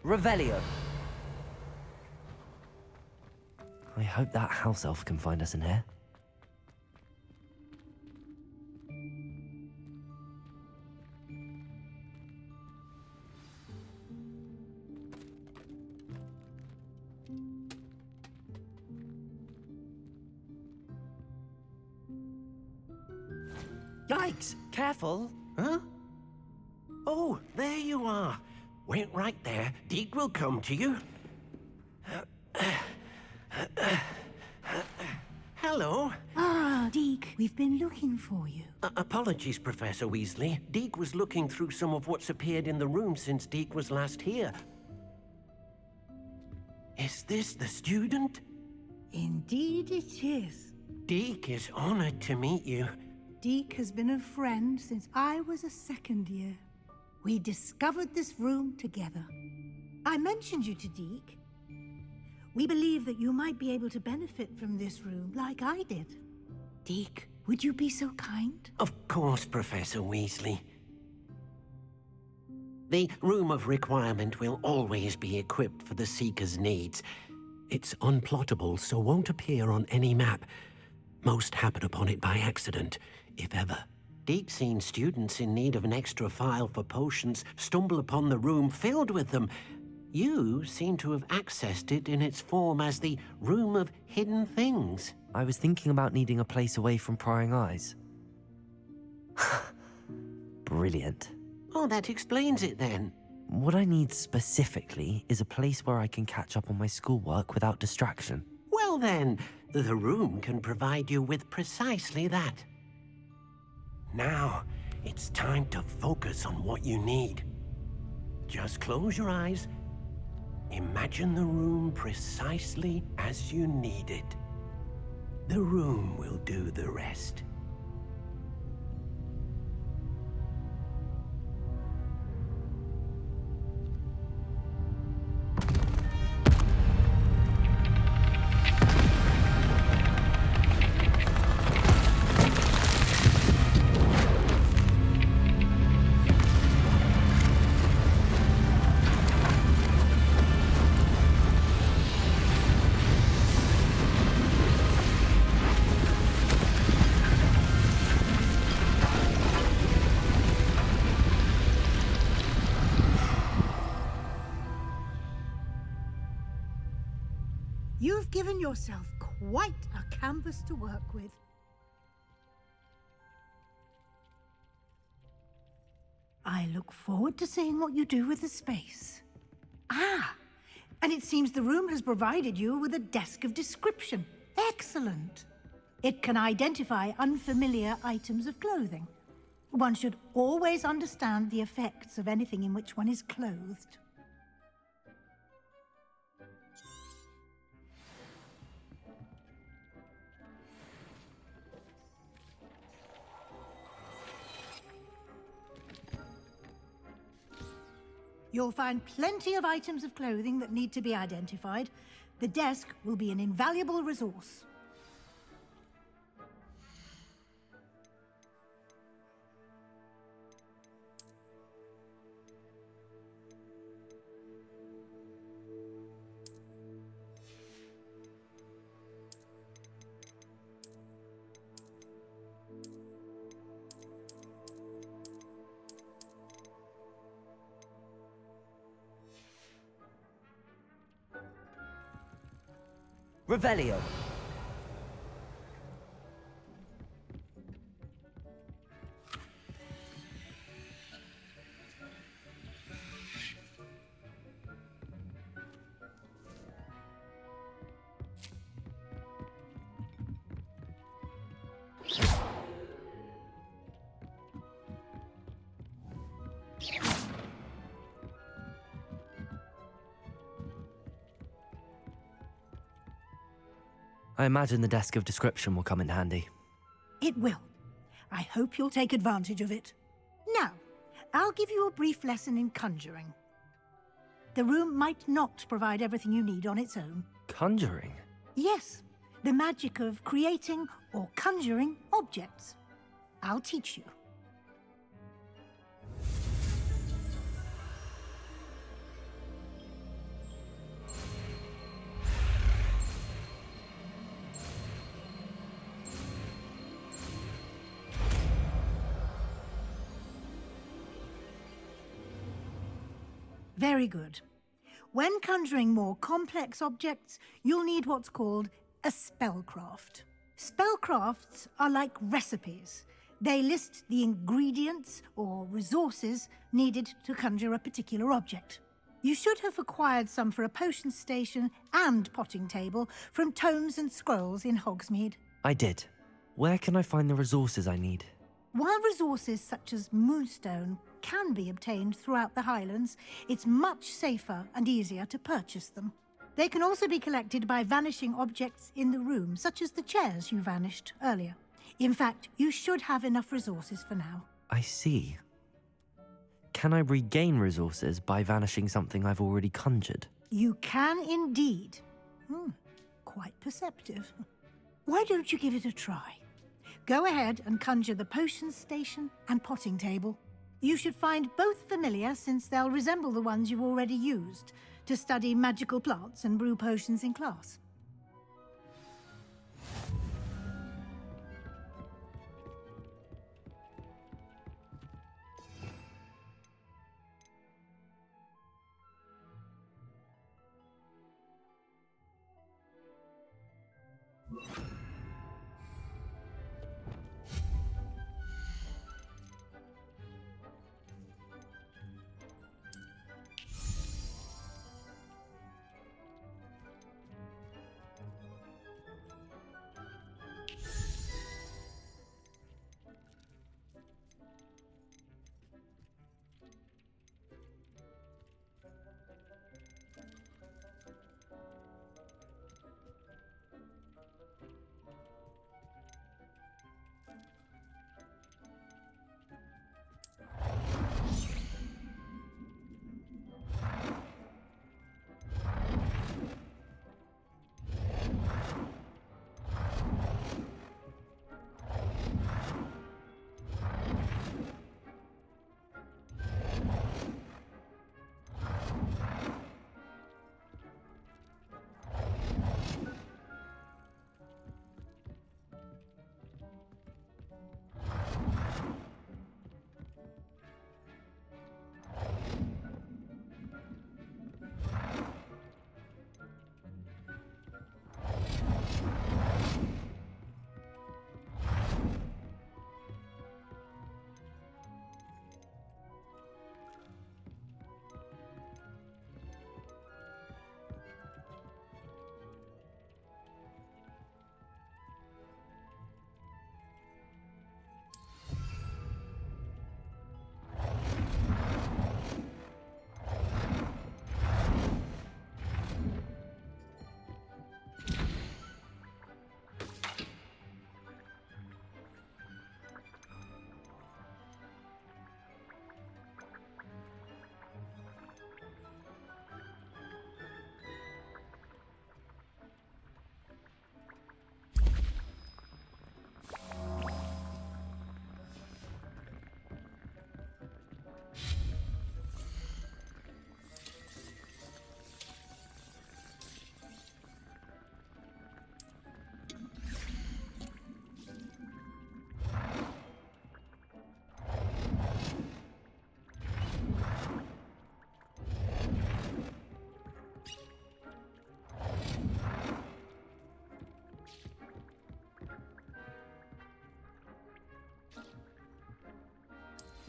Revelio. I hope that house elf can find us in here. Yikes! Careful! Huh? Oh, there you are. Wait right there. Deke will come to you. Hello. Ah, Deke, we've been looking for you. Apologies, Professor Weasley. Deke was looking through some of what's appeared in the room since Deke was last here. Is this the student? Indeed it is. Deke is honored to meet you. Deke has been a friend since I was a second year. We discovered this room together. I mentioned you to Deke. We believe that you might be able to benefit from this room like I did. Deke, would you be so kind? Of course, Professor Weasley. The Room of Requirement will always be equipped for the Seeker's needs. It's unplottable, so won't appear on any map. Most happen upon it by accident, if ever. Deke's seen students in need of an extra file for potions stumble upon the room filled with them. You seem to have accessed it in its form as the Room of Hidden Things. I was thinking about needing a place away from prying eyes. Brilliant. Oh, that explains it then. What I need specifically is a place where I can catch up on my schoolwork without distraction. Well then, the room can provide you with precisely that. Now, it's time to focus on what you need. Just close your eyes. Imagine the room precisely as you need it. The room will do the rest. You've given yourself quite a canvas to work with. I look forward to seeing what you do with the space. Ah, and it seems the room has provided you with a desk of description. Excellent. It can identify unfamiliar items of clothing. One should always understand the effects of anything in which one is clothed. You'll find plenty of items of clothing that need to be identified. The desk will be an invaluable resource. Revelio. I imagine the desk of description will come in handy. It will. I hope you'll take advantage of it. Now, I'll give you a brief lesson in conjuring. The room might not provide everything you need on its own. Conjuring? Yes, the magic of creating or conjuring objects. I'll teach you. Very good. When conjuring more complex objects, you'll need what's called a spellcraft. Spellcrafts are like recipes. They list the ingredients or resources needed to conjure a particular object. You should have acquired some for a potion station and potting table from tomes and scrolls in Hogsmeade. I did. Where can I find the resources I need? While resources such as moonstone can be obtained throughout the Highlands, it's much safer and easier to purchase them. They can also be collected by vanishing objects in the room, such as the chairs you vanished earlier. In fact, you should have enough resources for now. I see. Can I regain resources by vanishing something I've already conjured? You can indeed. Quite perceptive. Why don't you give it a try? Go ahead and conjure the potion station and potting table. You should find both familiar, since they'll resemble the ones you've already used to study magical plants and brew potions in class.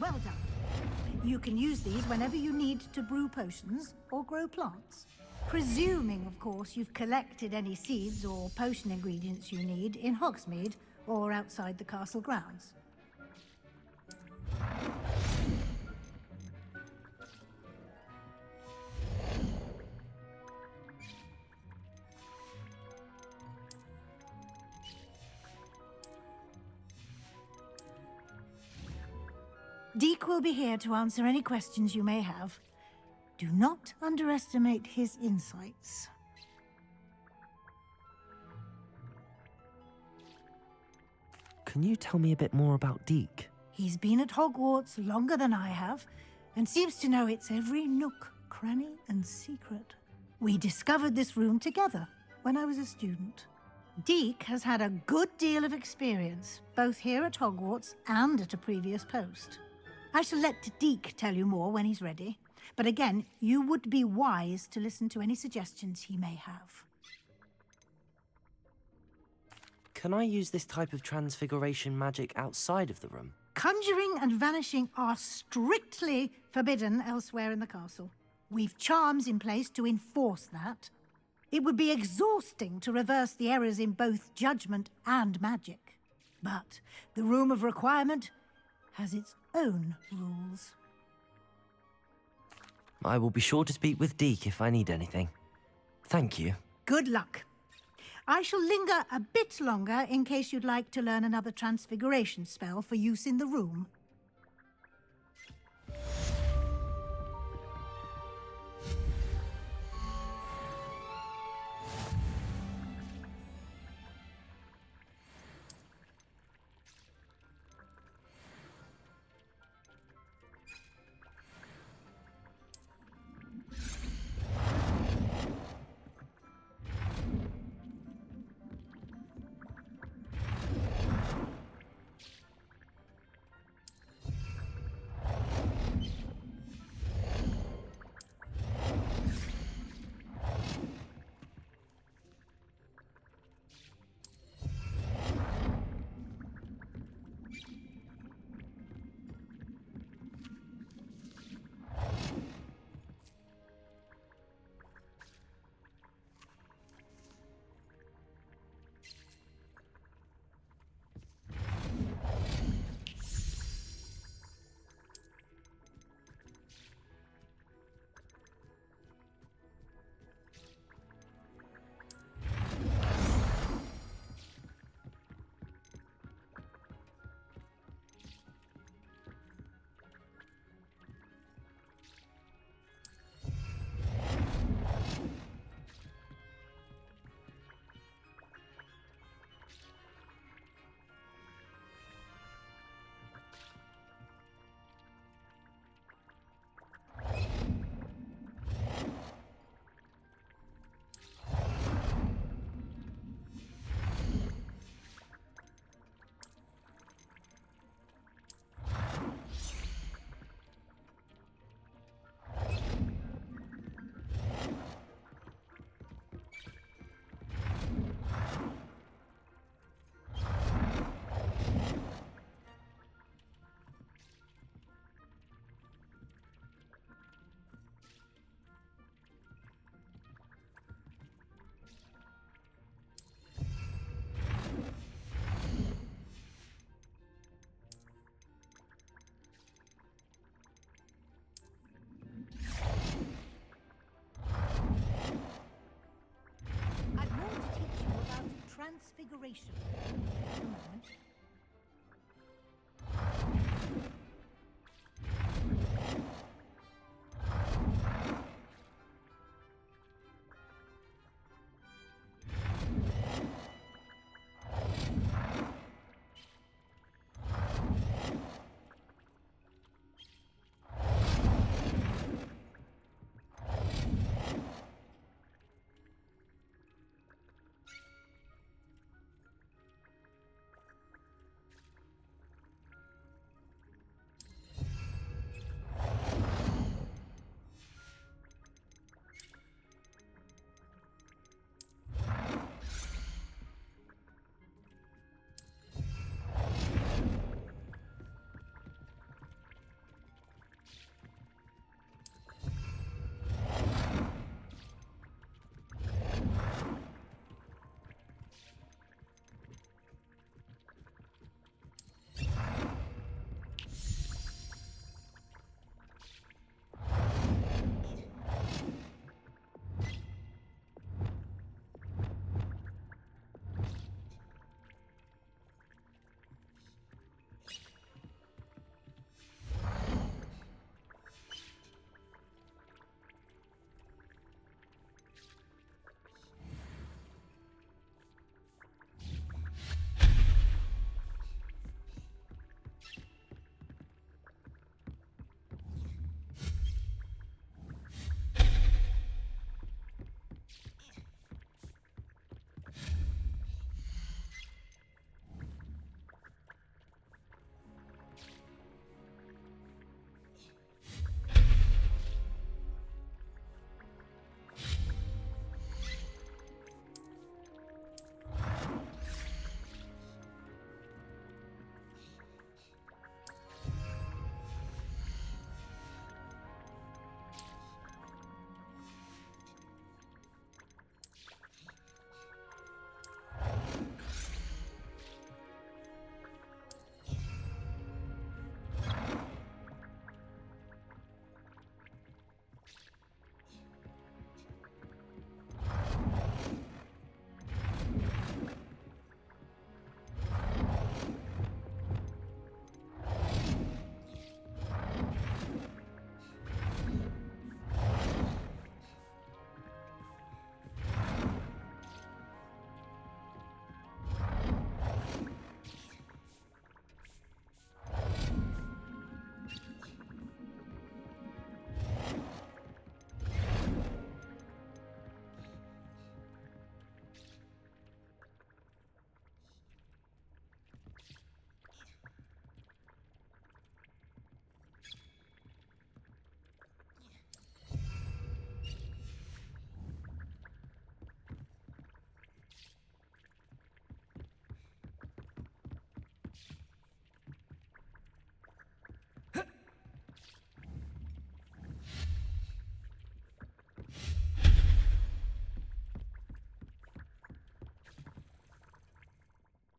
Well done. You can use these whenever you need to brew potions or grow plants. Presuming, of course, you've collected any seeds or potion ingredients you need in Hogsmeade or outside the castle grounds. Deke will be here to answer any questions you may have. Do not underestimate his insights. Can you tell me a bit more about Deke? He's been at Hogwarts longer than I have, and seems to know its every nook, cranny, and secret. We discovered this room together when I was a student. Deke has had a good deal of experience, both here at Hogwarts and at a previous post. I shall let Deke tell you more when he's ready, but again, you would be wise to listen to any suggestions he may have. Can I use this type of transfiguration magic outside of the room? Conjuring and vanishing are strictly forbidden elsewhere in the castle. We've charms in place to enforce that. It would be exhausting to reverse the errors in both judgment and magic. But the Room of Requirement has its own rules. I will be sure to speak with Deke if I need anything. Thank you. Good luck. I shall linger a bit longer in case you'd like to learn another transfiguration spell for use in the room. Transfiguration. A moment.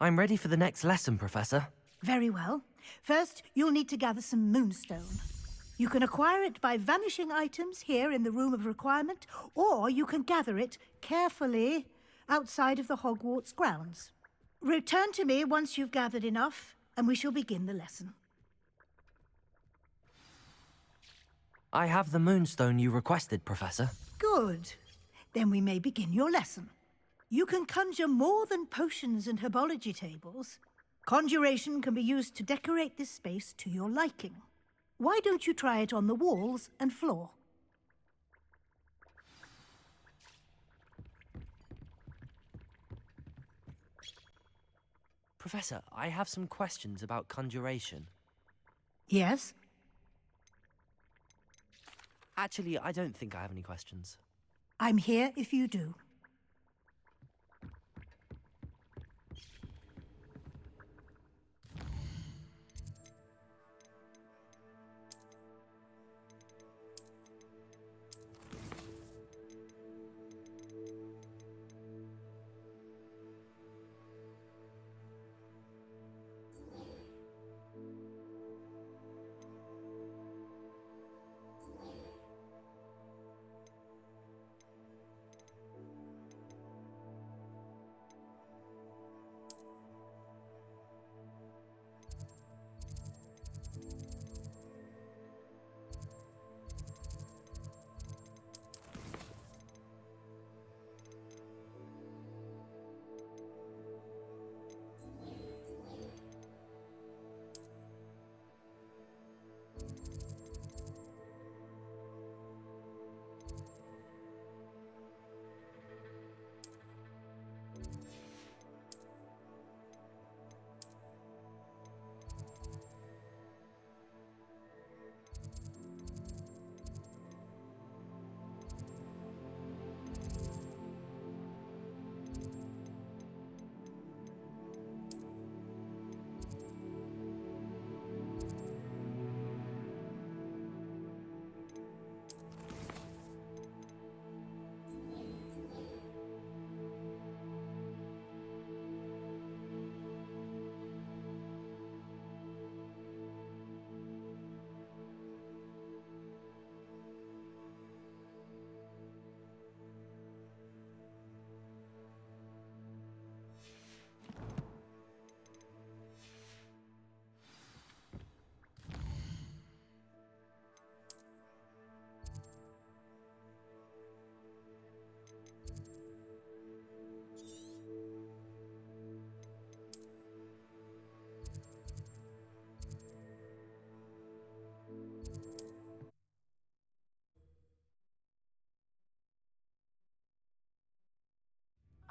I'm ready for the next lesson, Professor. Very well. First, you'll need to gather some moonstone. You can acquire it by vanishing items here in the Room of Requirement, or you can gather it carefully outside of the Hogwarts grounds. Return to me once you've gathered enough, and we shall begin the lesson. I have the moonstone you requested, Professor. Good. Then we may begin your lesson. You can conjure more than potions and herbology tables. Conjuration can be used to decorate this space to your liking. Why don't you try it on the walls and floor? Professor, I have some questions about conjuration. Yes? Actually, I don't think I have any questions. I'm here if you do.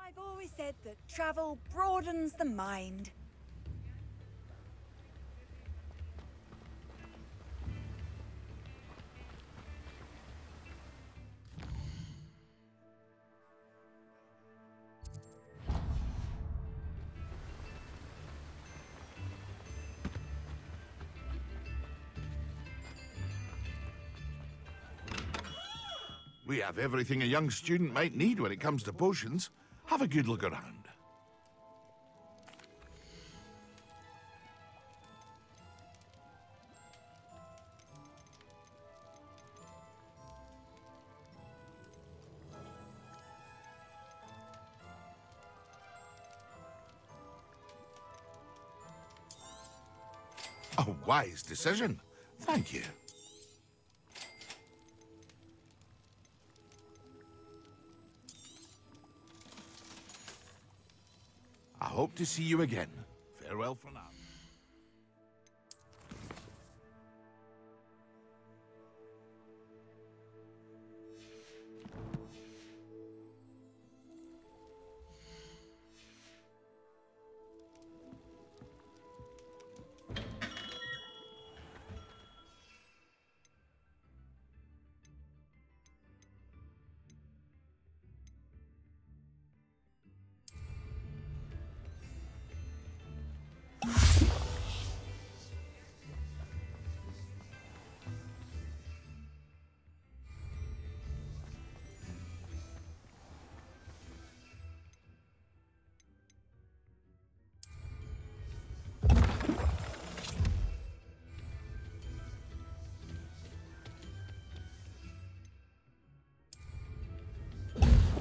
I've always said that travel broadens the mind. We have everything a young student might need when it comes to potions. Have a good look around. A wise decision. Thank you. I hope to see you again. Farewell for now.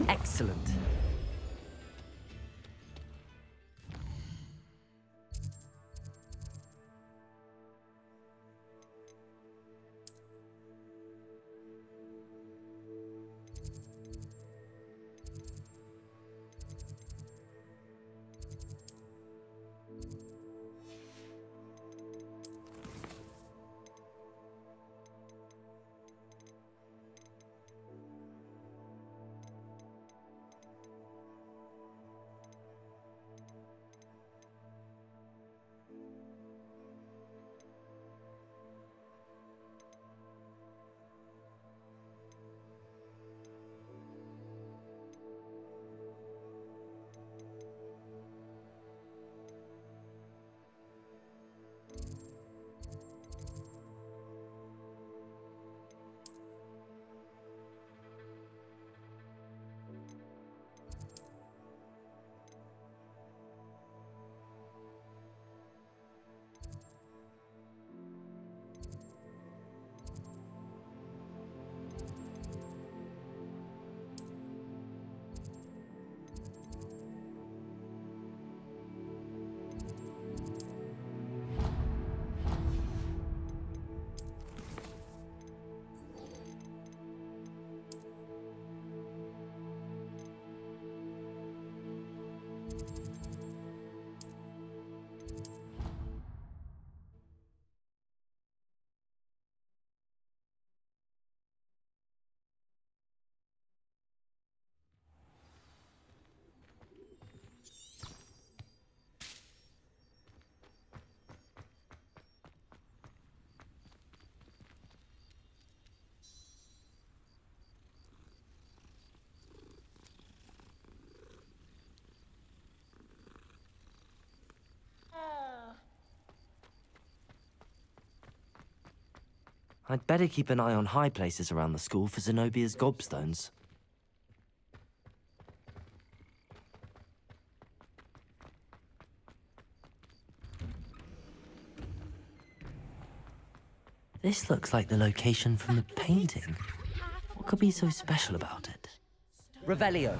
Excellent. I'd better keep an eye on high places around the school for Zenobia's gobstones. This looks like the location from the painting. What could be so special about it? Revelio.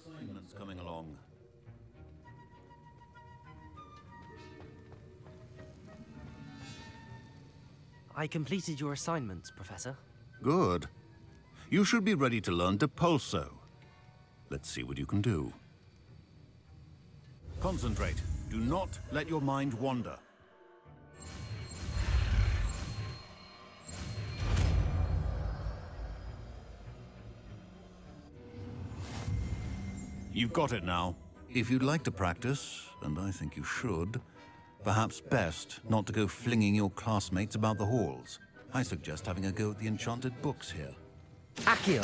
Assignments coming along. I completed your assignments, Professor. Good. You should be ready to learn Depulso. Let's see what you can do. Concentrate. Do not let your mind wander. You've got it now. If you'd like to practice, and I think you should, perhaps best not to go flinging your classmates about the halls. I suggest having a go at the enchanted books here. Accio!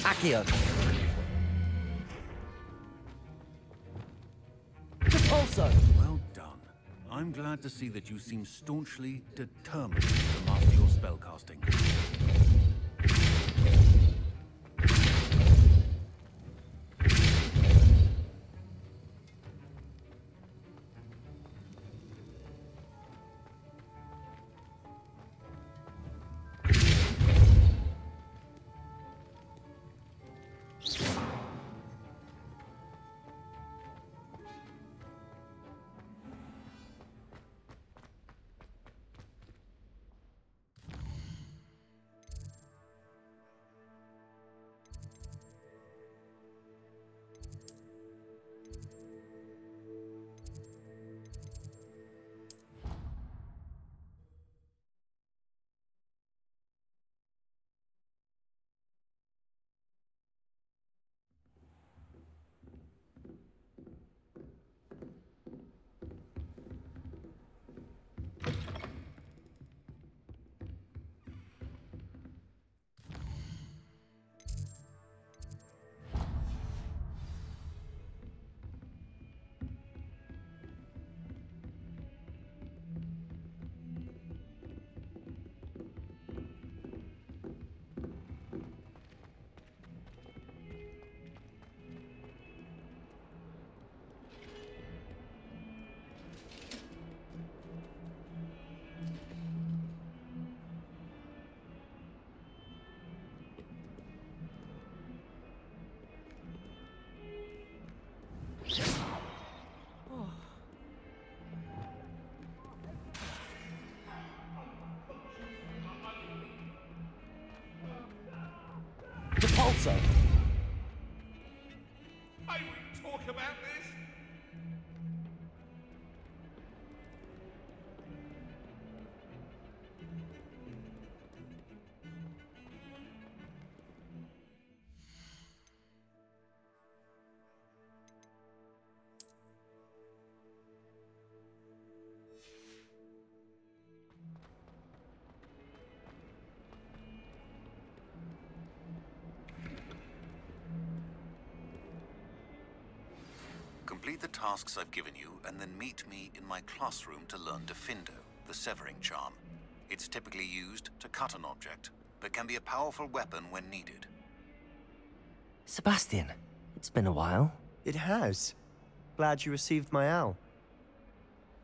Accio! Depulso! Well I'm glad to see that you seem staunchly determined to master your spellcasting. Repulsor! May we talk about this? Complete the tasks I've given you, and then meet me in my classroom to learn Defindo, the severing charm. It's typically used to cut an object, but can be a powerful weapon when needed. Sebastian, it's been a while. It has. Glad you received my owl.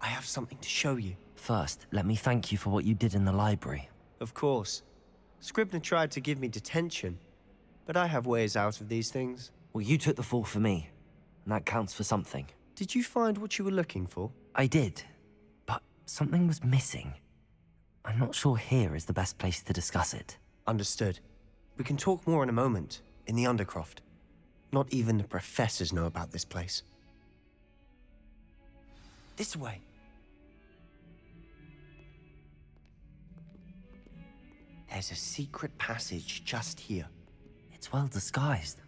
I have something to show you. First, let me thank you for what you did in the library. Of course. Scribner tried to give me detention, but I have ways out of these things. Well, you took the fall for me, and that counts for something. Did you find what you were looking for? I did, but something was missing. I'm not sure here is the best place to discuss it. Understood. We can talk more in a moment, in the Undercroft. Not even the professors know about this place. This way. There's a secret passage just here. It's well disguised.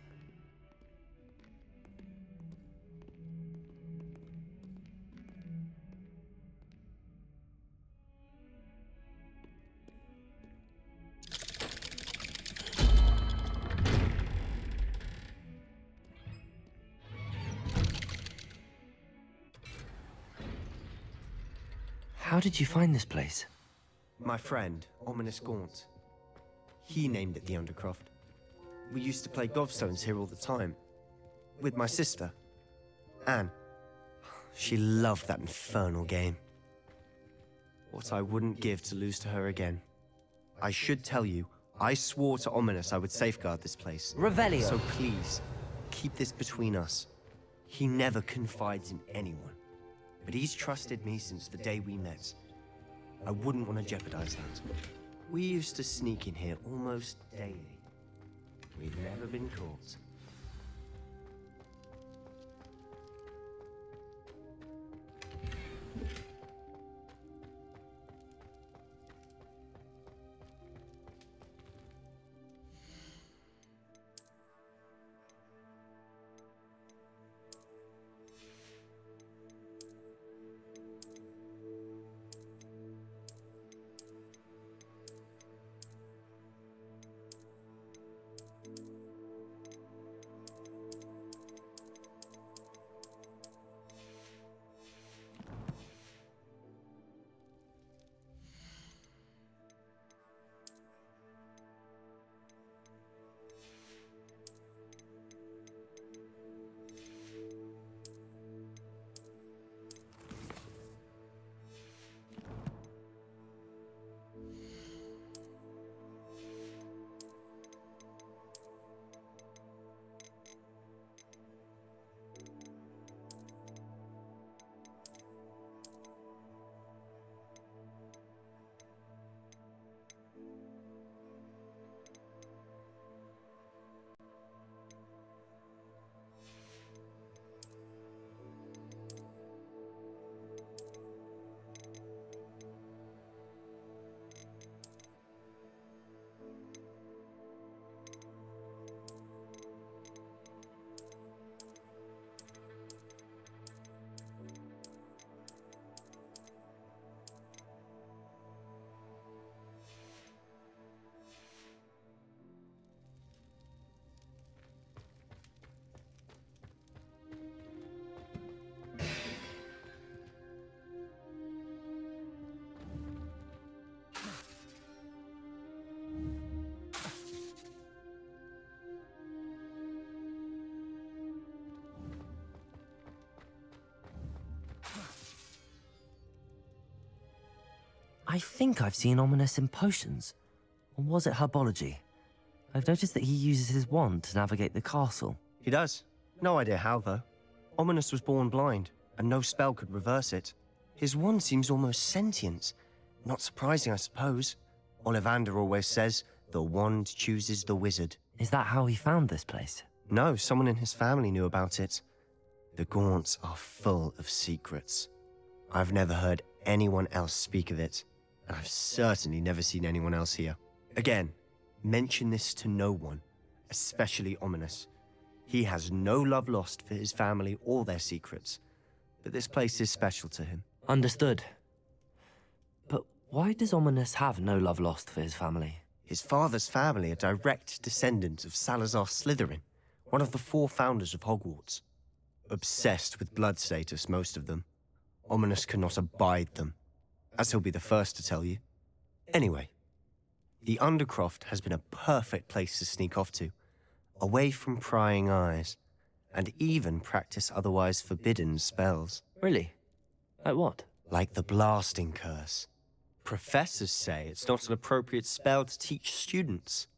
How did you find this place? My friend, Ominous Gaunt. He named it the Undercroft. We used to play gobstones here all the time. With my sister, Anne. She loved that infernal game. What I wouldn't give to lose to her again. I should tell you, I swore to Ominous I would safeguard this place. Revelio. So please, keep this between us. He never confides in anyone. But he's trusted me since the day we met. I wouldn't want to jeopardize that. We used to sneak in here almost daily. We'd never been caught. I think I've seen Ominous in potions. Or was it herbology? I've noticed that he uses his wand to navigate the castle. He does. No idea how, though. Ominous was born blind, and no spell could reverse it. His wand seems almost sentient. Not surprising, I suppose. Ollivander always says, the wand chooses the wizard. Is that how he found this place? No, someone in his family knew about it. The Gaunts are full of secrets. I've never heard anyone else speak of it, and I've certainly never seen anyone else here. Again, mention this to no one, especially Ominous. He has no love lost for his family or their secrets, but this place is special to him. Understood. But why does Ominous have no love lost for his family? His father's family are direct descendants of Salazar Slytherin, one of the 4 founders of Hogwarts. Obsessed with blood status, most of them. Ominous cannot abide them, as he'll be the first to tell you. Anyway, the Undercroft has been a perfect place to sneak off to, away from prying eyes, and even practice otherwise forbidden spells. Really? Like what? Like the Blasting Curse. Professors say it's not an appropriate spell to teach students.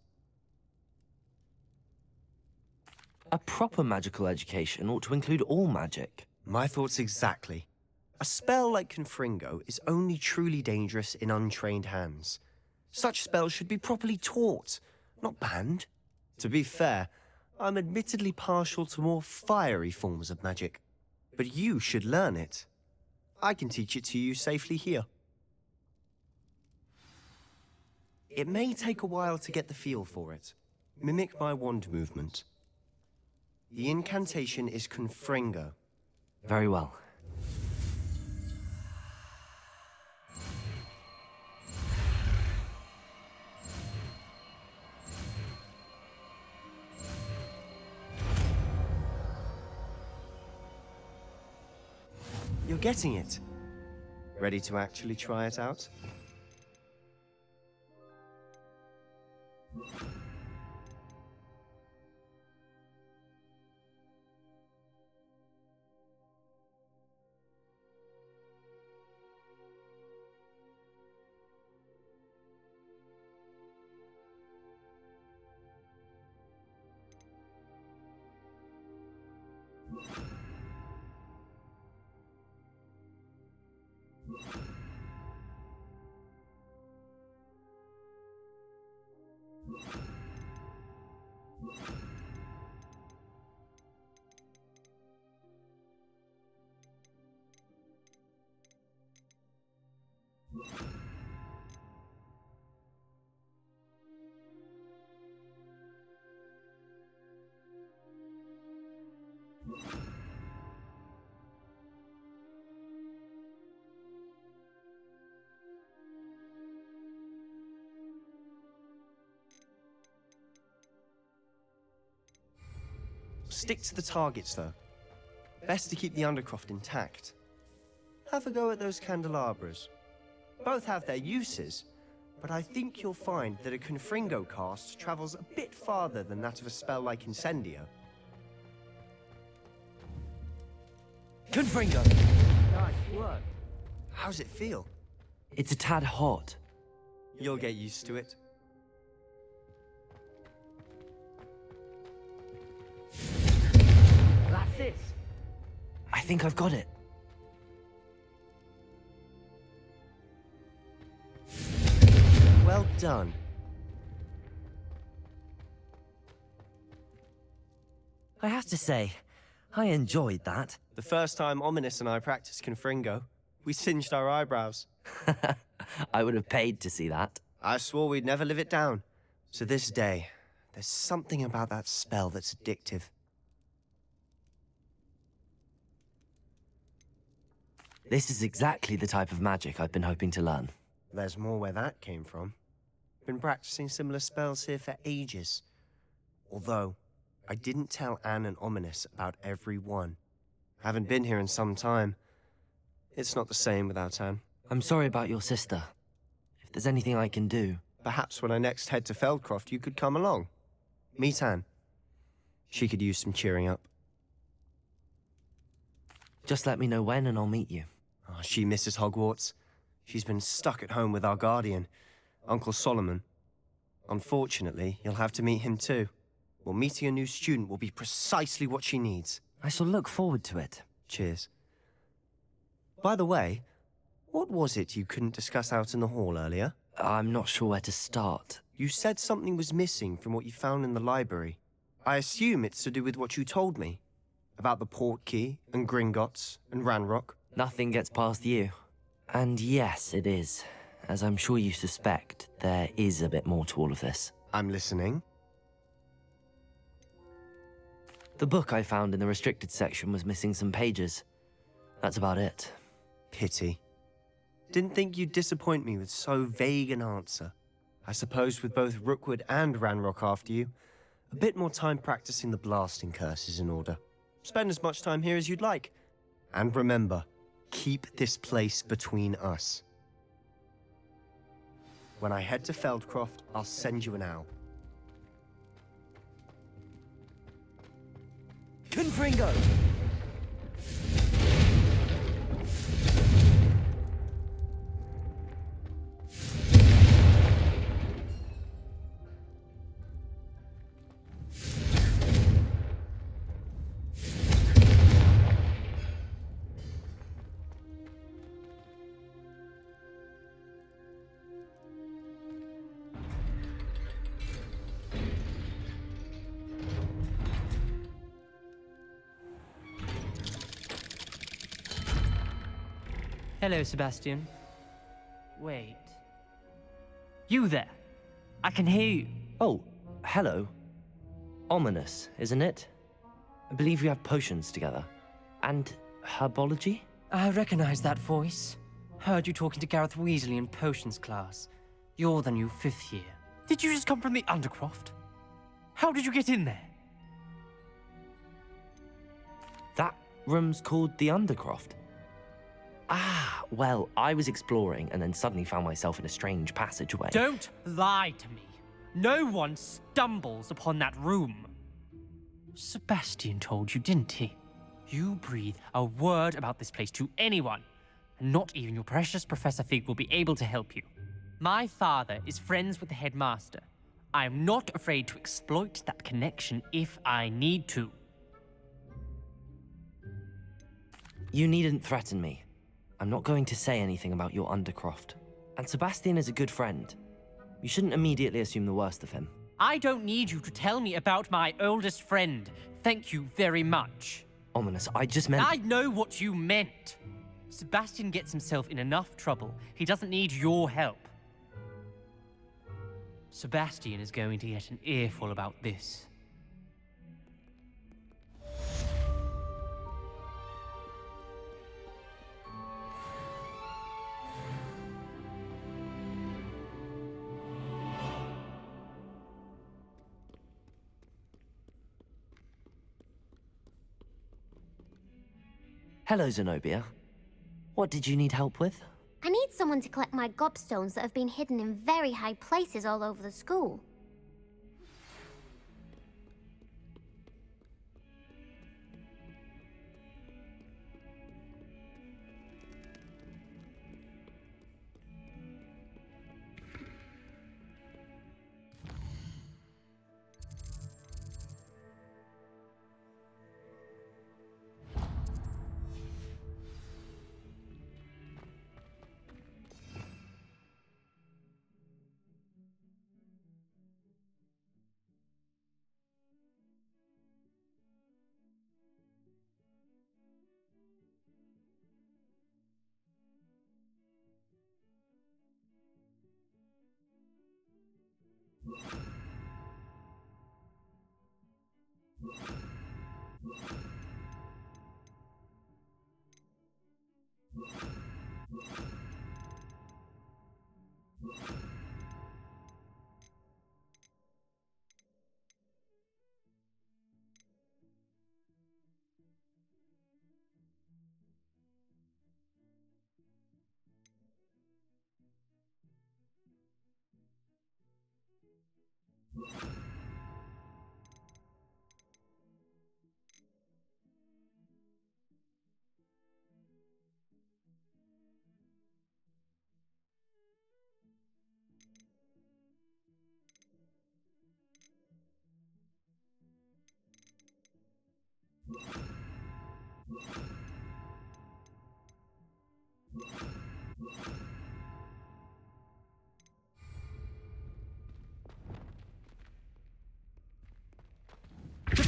A proper magical education ought to include all magic. My thoughts exactly. A spell like Confringo is only truly dangerous in untrained hands. Such spells should be properly taught, not banned. To be fair, I'm admittedly partial to more fiery forms of magic. But you should learn it. I can teach it to you safely here. It may take a while to get the feel for it. Mimic my wand movement. The incantation is Confringo. Very well. You're getting it. Ready to actually try it out? Stick to the targets, though. Best to keep the Undercroft intact. Have a go at those candelabras. Both have their uses, but I think you'll find that a Confringo cast travels a bit farther than that of a spell like Incendio. Confringo! Nice work. How's it feel? It's a tad hot. You'll get used to it. That's it. I think I've got it. Well done. I have to say, I enjoyed that. The first time Ominous and I practiced Confringo, we singed our eyebrows. I would have paid to see that. I swore we'd never live it down. To this day, there's something about that spell that's addictive. This is exactly the type of magic I've been hoping to learn. There's more where that came from. Been practicing similar spells here for ages. Although, I didn't tell Anne and Ominous about every one. Haven't been here in some time. It's not the same without Anne. I'm sorry about your sister. If there's anything I can do... Perhaps when I next head to Feldcroft, you could come along. Meet Anne. She could use some cheering up. Just let me know when and I'll meet you. Oh, she misses Hogwarts. She's been stuck at home with our guardian, Uncle Solomon. Unfortunately, you'll have to meet him too. Well, meeting a new student will be precisely what she needs. I shall look forward to it. Cheers. By the way, what was it you couldn't discuss out in the hall earlier? I'm not sure where to start. You said something was missing from what you found in the library. I assume it's to do with what you told me. About the port key, and Gringotts, and Ranrock. Nothing gets past you. And yes, it is. As I'm sure you suspect, there is a bit more to all of this. I'm listening. The book I found in the restricted section was missing some pages. That's about it. Pity. Didn't think you'd disappoint me with so vague an answer. I suppose with both Rookwood and Ranrock after you, a bit more time practicing the blasting curse is in order. Spend as much time here as you'd like. And remember, keep this place between us. When I head to Feldcroft, I'll send you an owl. Confringo! Hello, Sebastian. Wait. You there? I can hear you. Oh, hello. Ominous, isn't it? I believe we have potions together. And herbology? I recognize that voice. Heard you talking to Gareth Weasley in potions class. You're the new 5th year. Did you just come from the Undercroft? How did you get in there? That room's called the Undercroft. Ah, well, I was exploring and then suddenly found myself in a strange passageway. Don't lie to me. No one stumbles upon that room. Sebastian told you, didn't he? You breathe a word about this place to anyone, and not even your precious Professor Fig will be able to help you. My father is friends with the headmaster. I am not afraid to exploit that connection if I need to. You needn't threaten me. I'm not going to say anything about your Undercroft. And Sebastian is a good friend. You shouldn't immediately assume the worst of him. I don't need you to tell me about my oldest friend. Thank you very much. Ominous, I just meant... I know what you meant. Sebastian gets himself in enough trouble. He doesn't need your help. Sebastian is going to get an earful about this. Hello, Zenobia. What did you need help with? I need someone to collect my gobstones that have been hidden in very high places all over the school.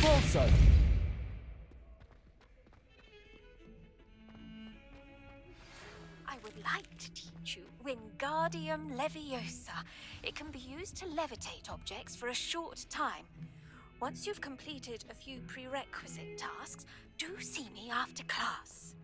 also. I would like to teach you Wingardium Leviosa. It can be used to levitate objects for a short time. Once you've completed a few prerequisite tasks, do see me after class.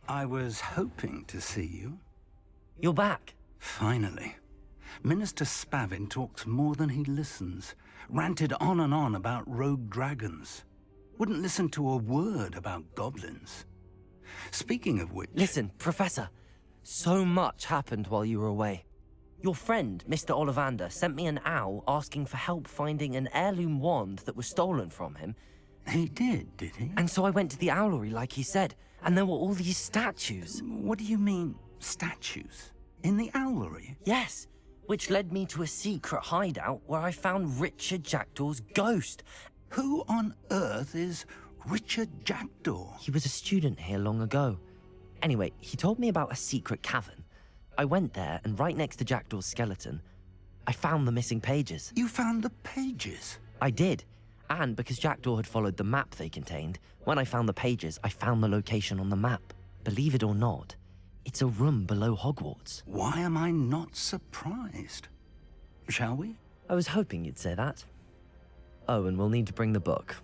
I was hoping to see you. You're back. Finally. Minister Spavin talks more than he listens. Ranted on and on about rogue dragons. Wouldn't listen to a word about goblins. Speaking of which... Listen, Professor. So much happened while you were away. Your friend, Mr. Ollivander, sent me an owl asking for help finding an heirloom wand that was stolen from him. He did he? And so I went to the owlery like he said, and there were all these statues. What do you mean, statues? In the owlery? Yes, which led me to a secret hideout where I found Richard Jackdaw's ghost. Who on earth is Richard Jackdaw? He was a student here long ago. Anyway, he told me about a secret cavern. I went there, and right next to Jackdaw's skeleton, I found the missing pages. You found the pages? I did. And because Jackdaw had followed the map they contained, when I found the pages, I found the location on the map. Believe it or not, it's a room below Hogwarts. Why am I not surprised? Shall we? I was hoping you'd say that. Oh, and we'll need to bring the book.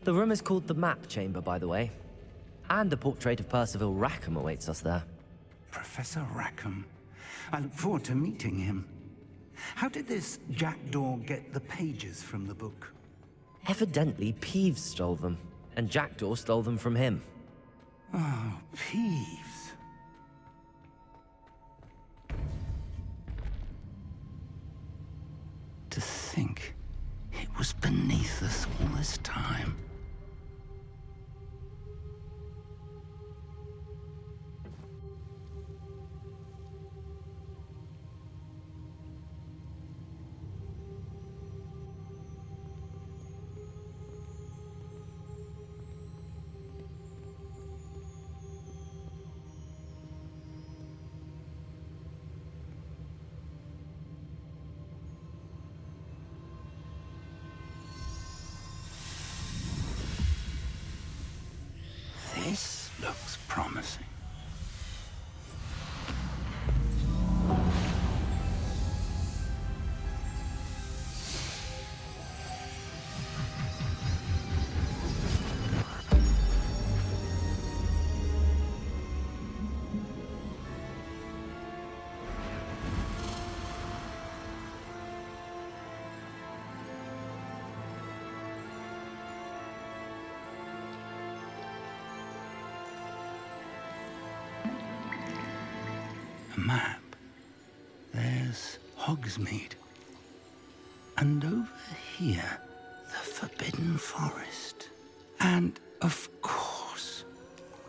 The room is called the Map Chamber, by the way. And a portrait of Percival Rackham awaits us there. Professor Rackham. I look forward to meeting him. How did this Jackdaw get the pages from the book? Evidently, Peeves stole them, and Jackdaw stole them from him. Oh, Peeves. To think it was beneath us all this time. This looks promising. Map. There's Hogsmeade. And over here, the Forbidden Forest. And, of course,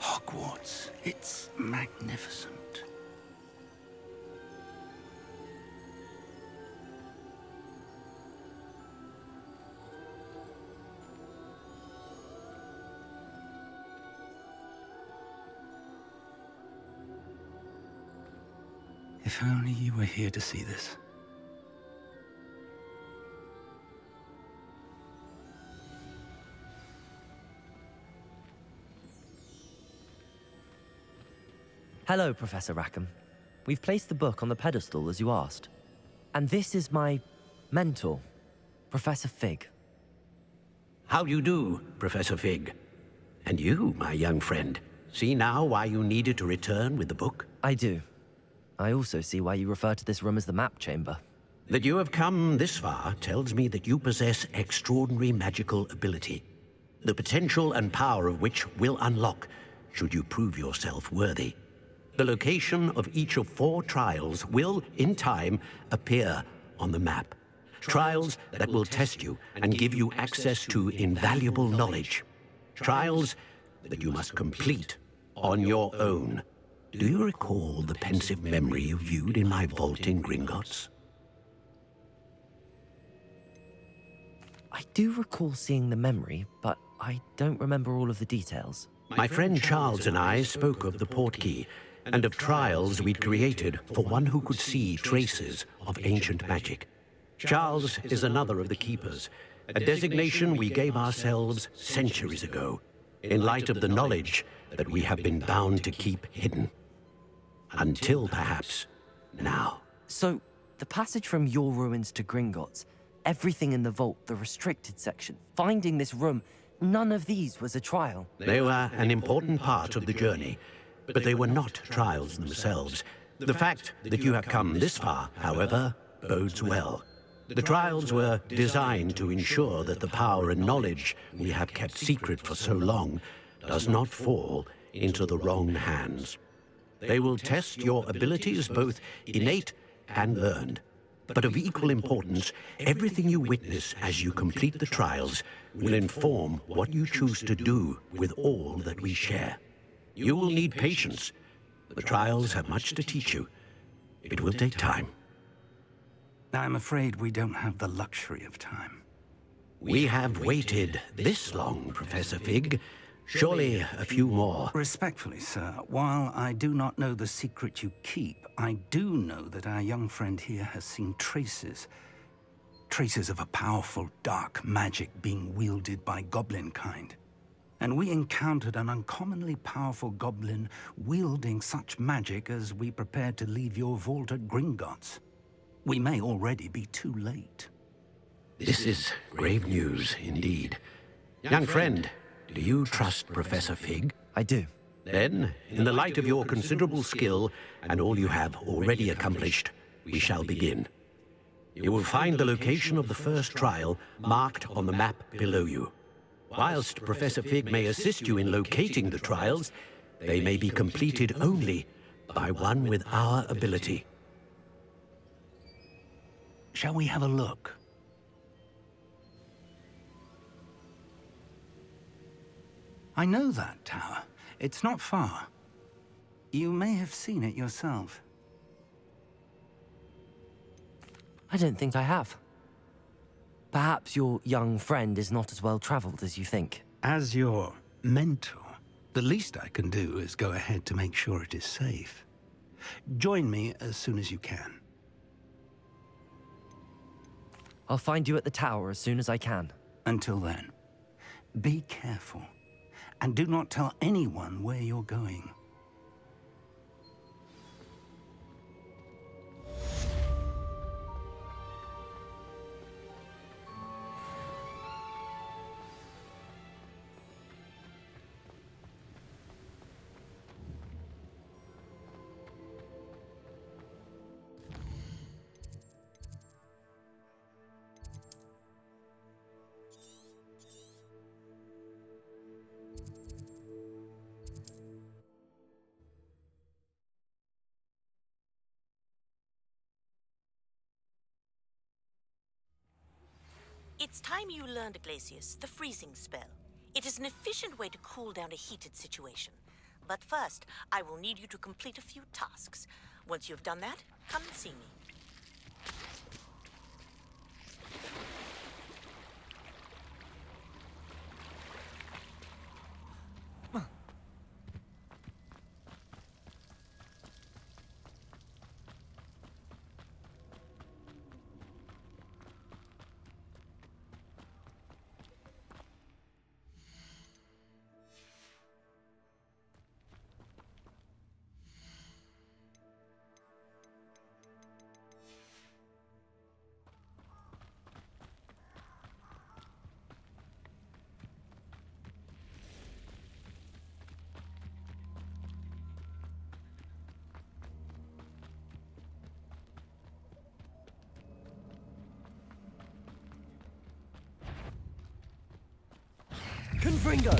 Hogwarts. It's magnificent. If only you were here to see this. Hello, Professor Rackham. We've placed the book on the pedestal as you asked. And this is my mentor, Professor Fig. How do you do, Professor Fig? And you, my young friend, see now why you needed to return with the book? I do. I also see why you refer to this room as the map chamber. That you have come this far tells me that you possess extraordinary magical ability, the potential and power of which will unlock should you prove yourself worthy. The location of each of 4 trials will, in time, appear on the map. Trials that will test you and give you access to invaluable knowledge. Trials that you must complete on your own. Do you recall the pensive memory you viewed in my vault in Gringotts? I do recall seeing the memory, but I don't remember all of the details. My friend Charles and I spoke of the portkey and of trials we'd created for one who could see traces of ancient magic. Charles is another of the keepers, a designation we gave ourselves centuries ago, in light of the knowledge that we have been bound to keep hidden. Until perhaps now. So, the passage from your ruins to Gringotts, everything in the vault, the restricted section, finding this room, none of these was a trial. They were an important part of the journey, but they were not trials themselves. The fact that you have come this far, however, bodes well. The trials were designed to ensure that the power and knowledge we have kept secret for so long does not fall into the wrong hands. They will test your abilities, both innate and learned. But of equal importance, everything you witness as you complete the trials will inform what you choose to do with all that we share. You will need patience. The trials have much to teach you. It will take time. I'm afraid we don't have the luxury of time. We have waited this long, Professor Fig. Surely a few more. Respectfully, sir, while I do not know the secret you keep, I do know that our young friend here has seen traces. Traces of a powerful dark magic being wielded by goblin kind. And we encountered an uncommonly powerful goblin wielding such magic as we prepared to leave your vault at Gringotts. We may already be too late. This is grave news indeed. Young friend, do you trust Professor Fig? I do. Then, in the light of your considerable skill and all you have already accomplished, we shall begin. You will find the location of the first trial marked on the map below you. Whilst Professor Fig may assist you in locating the trials, they may be completed only by one with our ability. Shall we have a look? I know that tower. It's not far. You may have seen it yourself. I don't think I have. Perhaps your young friend is not as well traveled as you think. As your mentor, the least I can do is go ahead to make sure it is safe. Join me as soon as you can. I'll find you at the tower as soon as I can. Until then, be careful. And do not tell anyone where you're going. It's time you learned, Glacius, the freezing spell. It is an efficient way to cool down a heated situation. But first, I will need you to complete a few tasks. Once you've done that, come and see me. Confringo!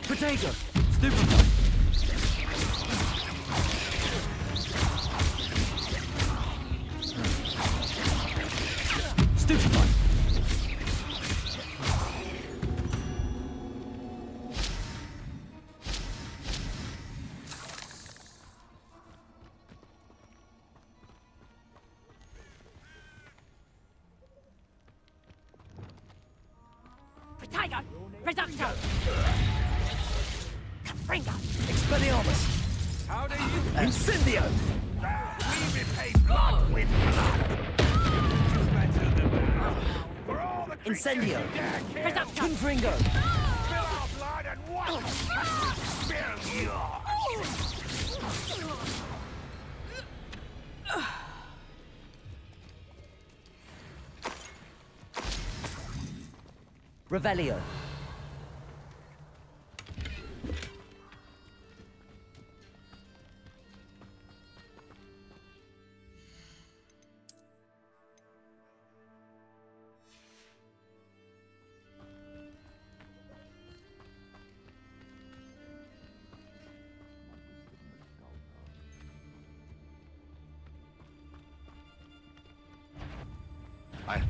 Protego! Stupefy! Stupefy! Protego! Reducto! Confringo! Expelliarmus! How do you... Incendio! We repay blood with blood! Do better than that. For all the creatures Incendio! who dare kill, Confringo! spill our blood and watch spill yours! Revelio!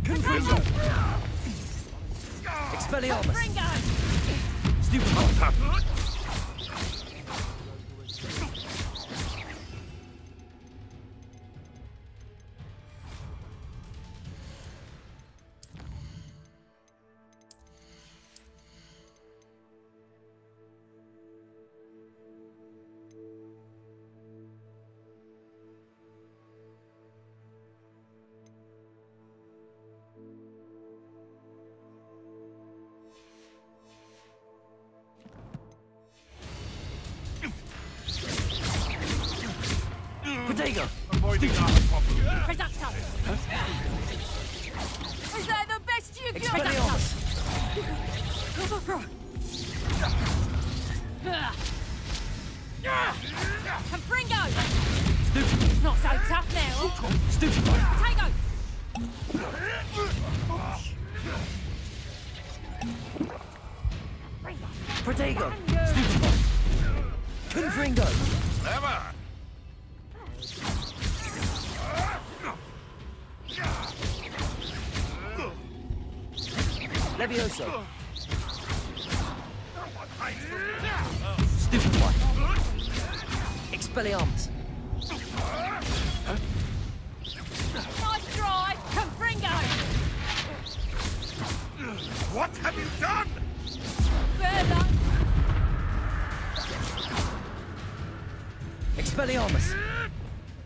Confringo! Expelliarmus! Stupefy! Protego! Reducto! Is that the best you got? Expelliarmus! Confringo! Stupefy! Not so tough now. Stupefy! Protego! Protego! Stupefy! Confringo! Never! Levioso! Stupefy! Expelliarmus! Nice try! Confringo! What have you done? Further! Expelliarmus!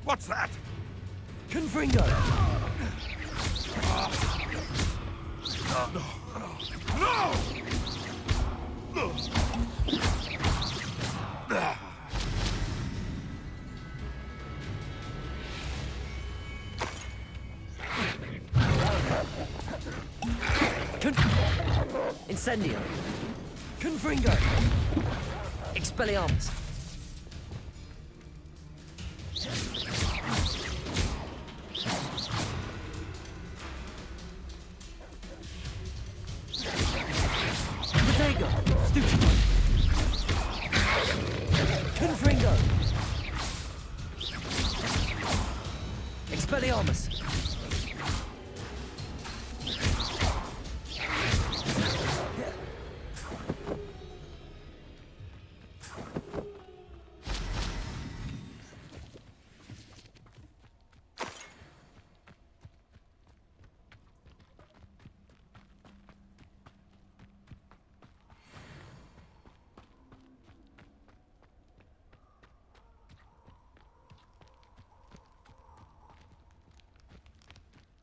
What's that? Confringo! No! Incendio! Confringo! Expelliarmus! Protego! Stupefy! Confringo! Expelliarmus!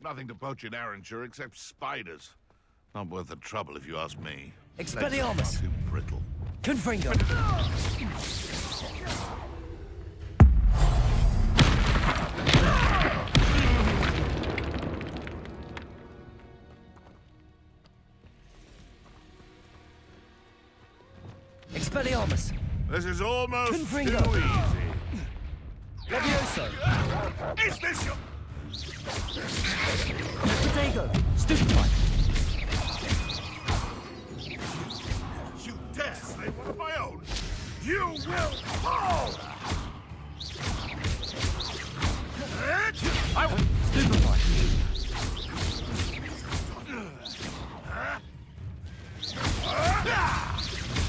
Nothing to poach in Arranshire except spiders. Not worth the trouble if you ask me. Expelliarmus! Legs are too brittle. Confringo! Expelliarmus! This is almost Confringo! too easy. Levioso! Is this your... Potato! Stupefy! You dare slay one of my own! You will fall! I will stupefy!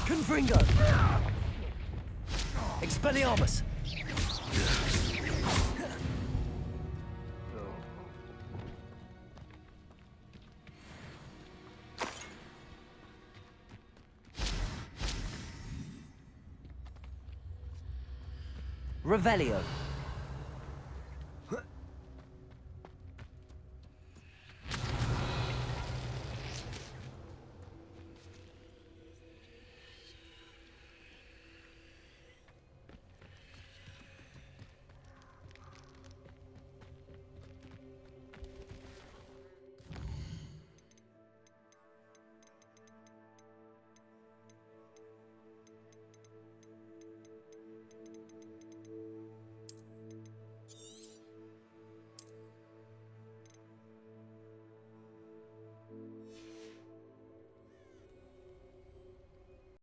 Confringo! Expelliarmus! Revelio.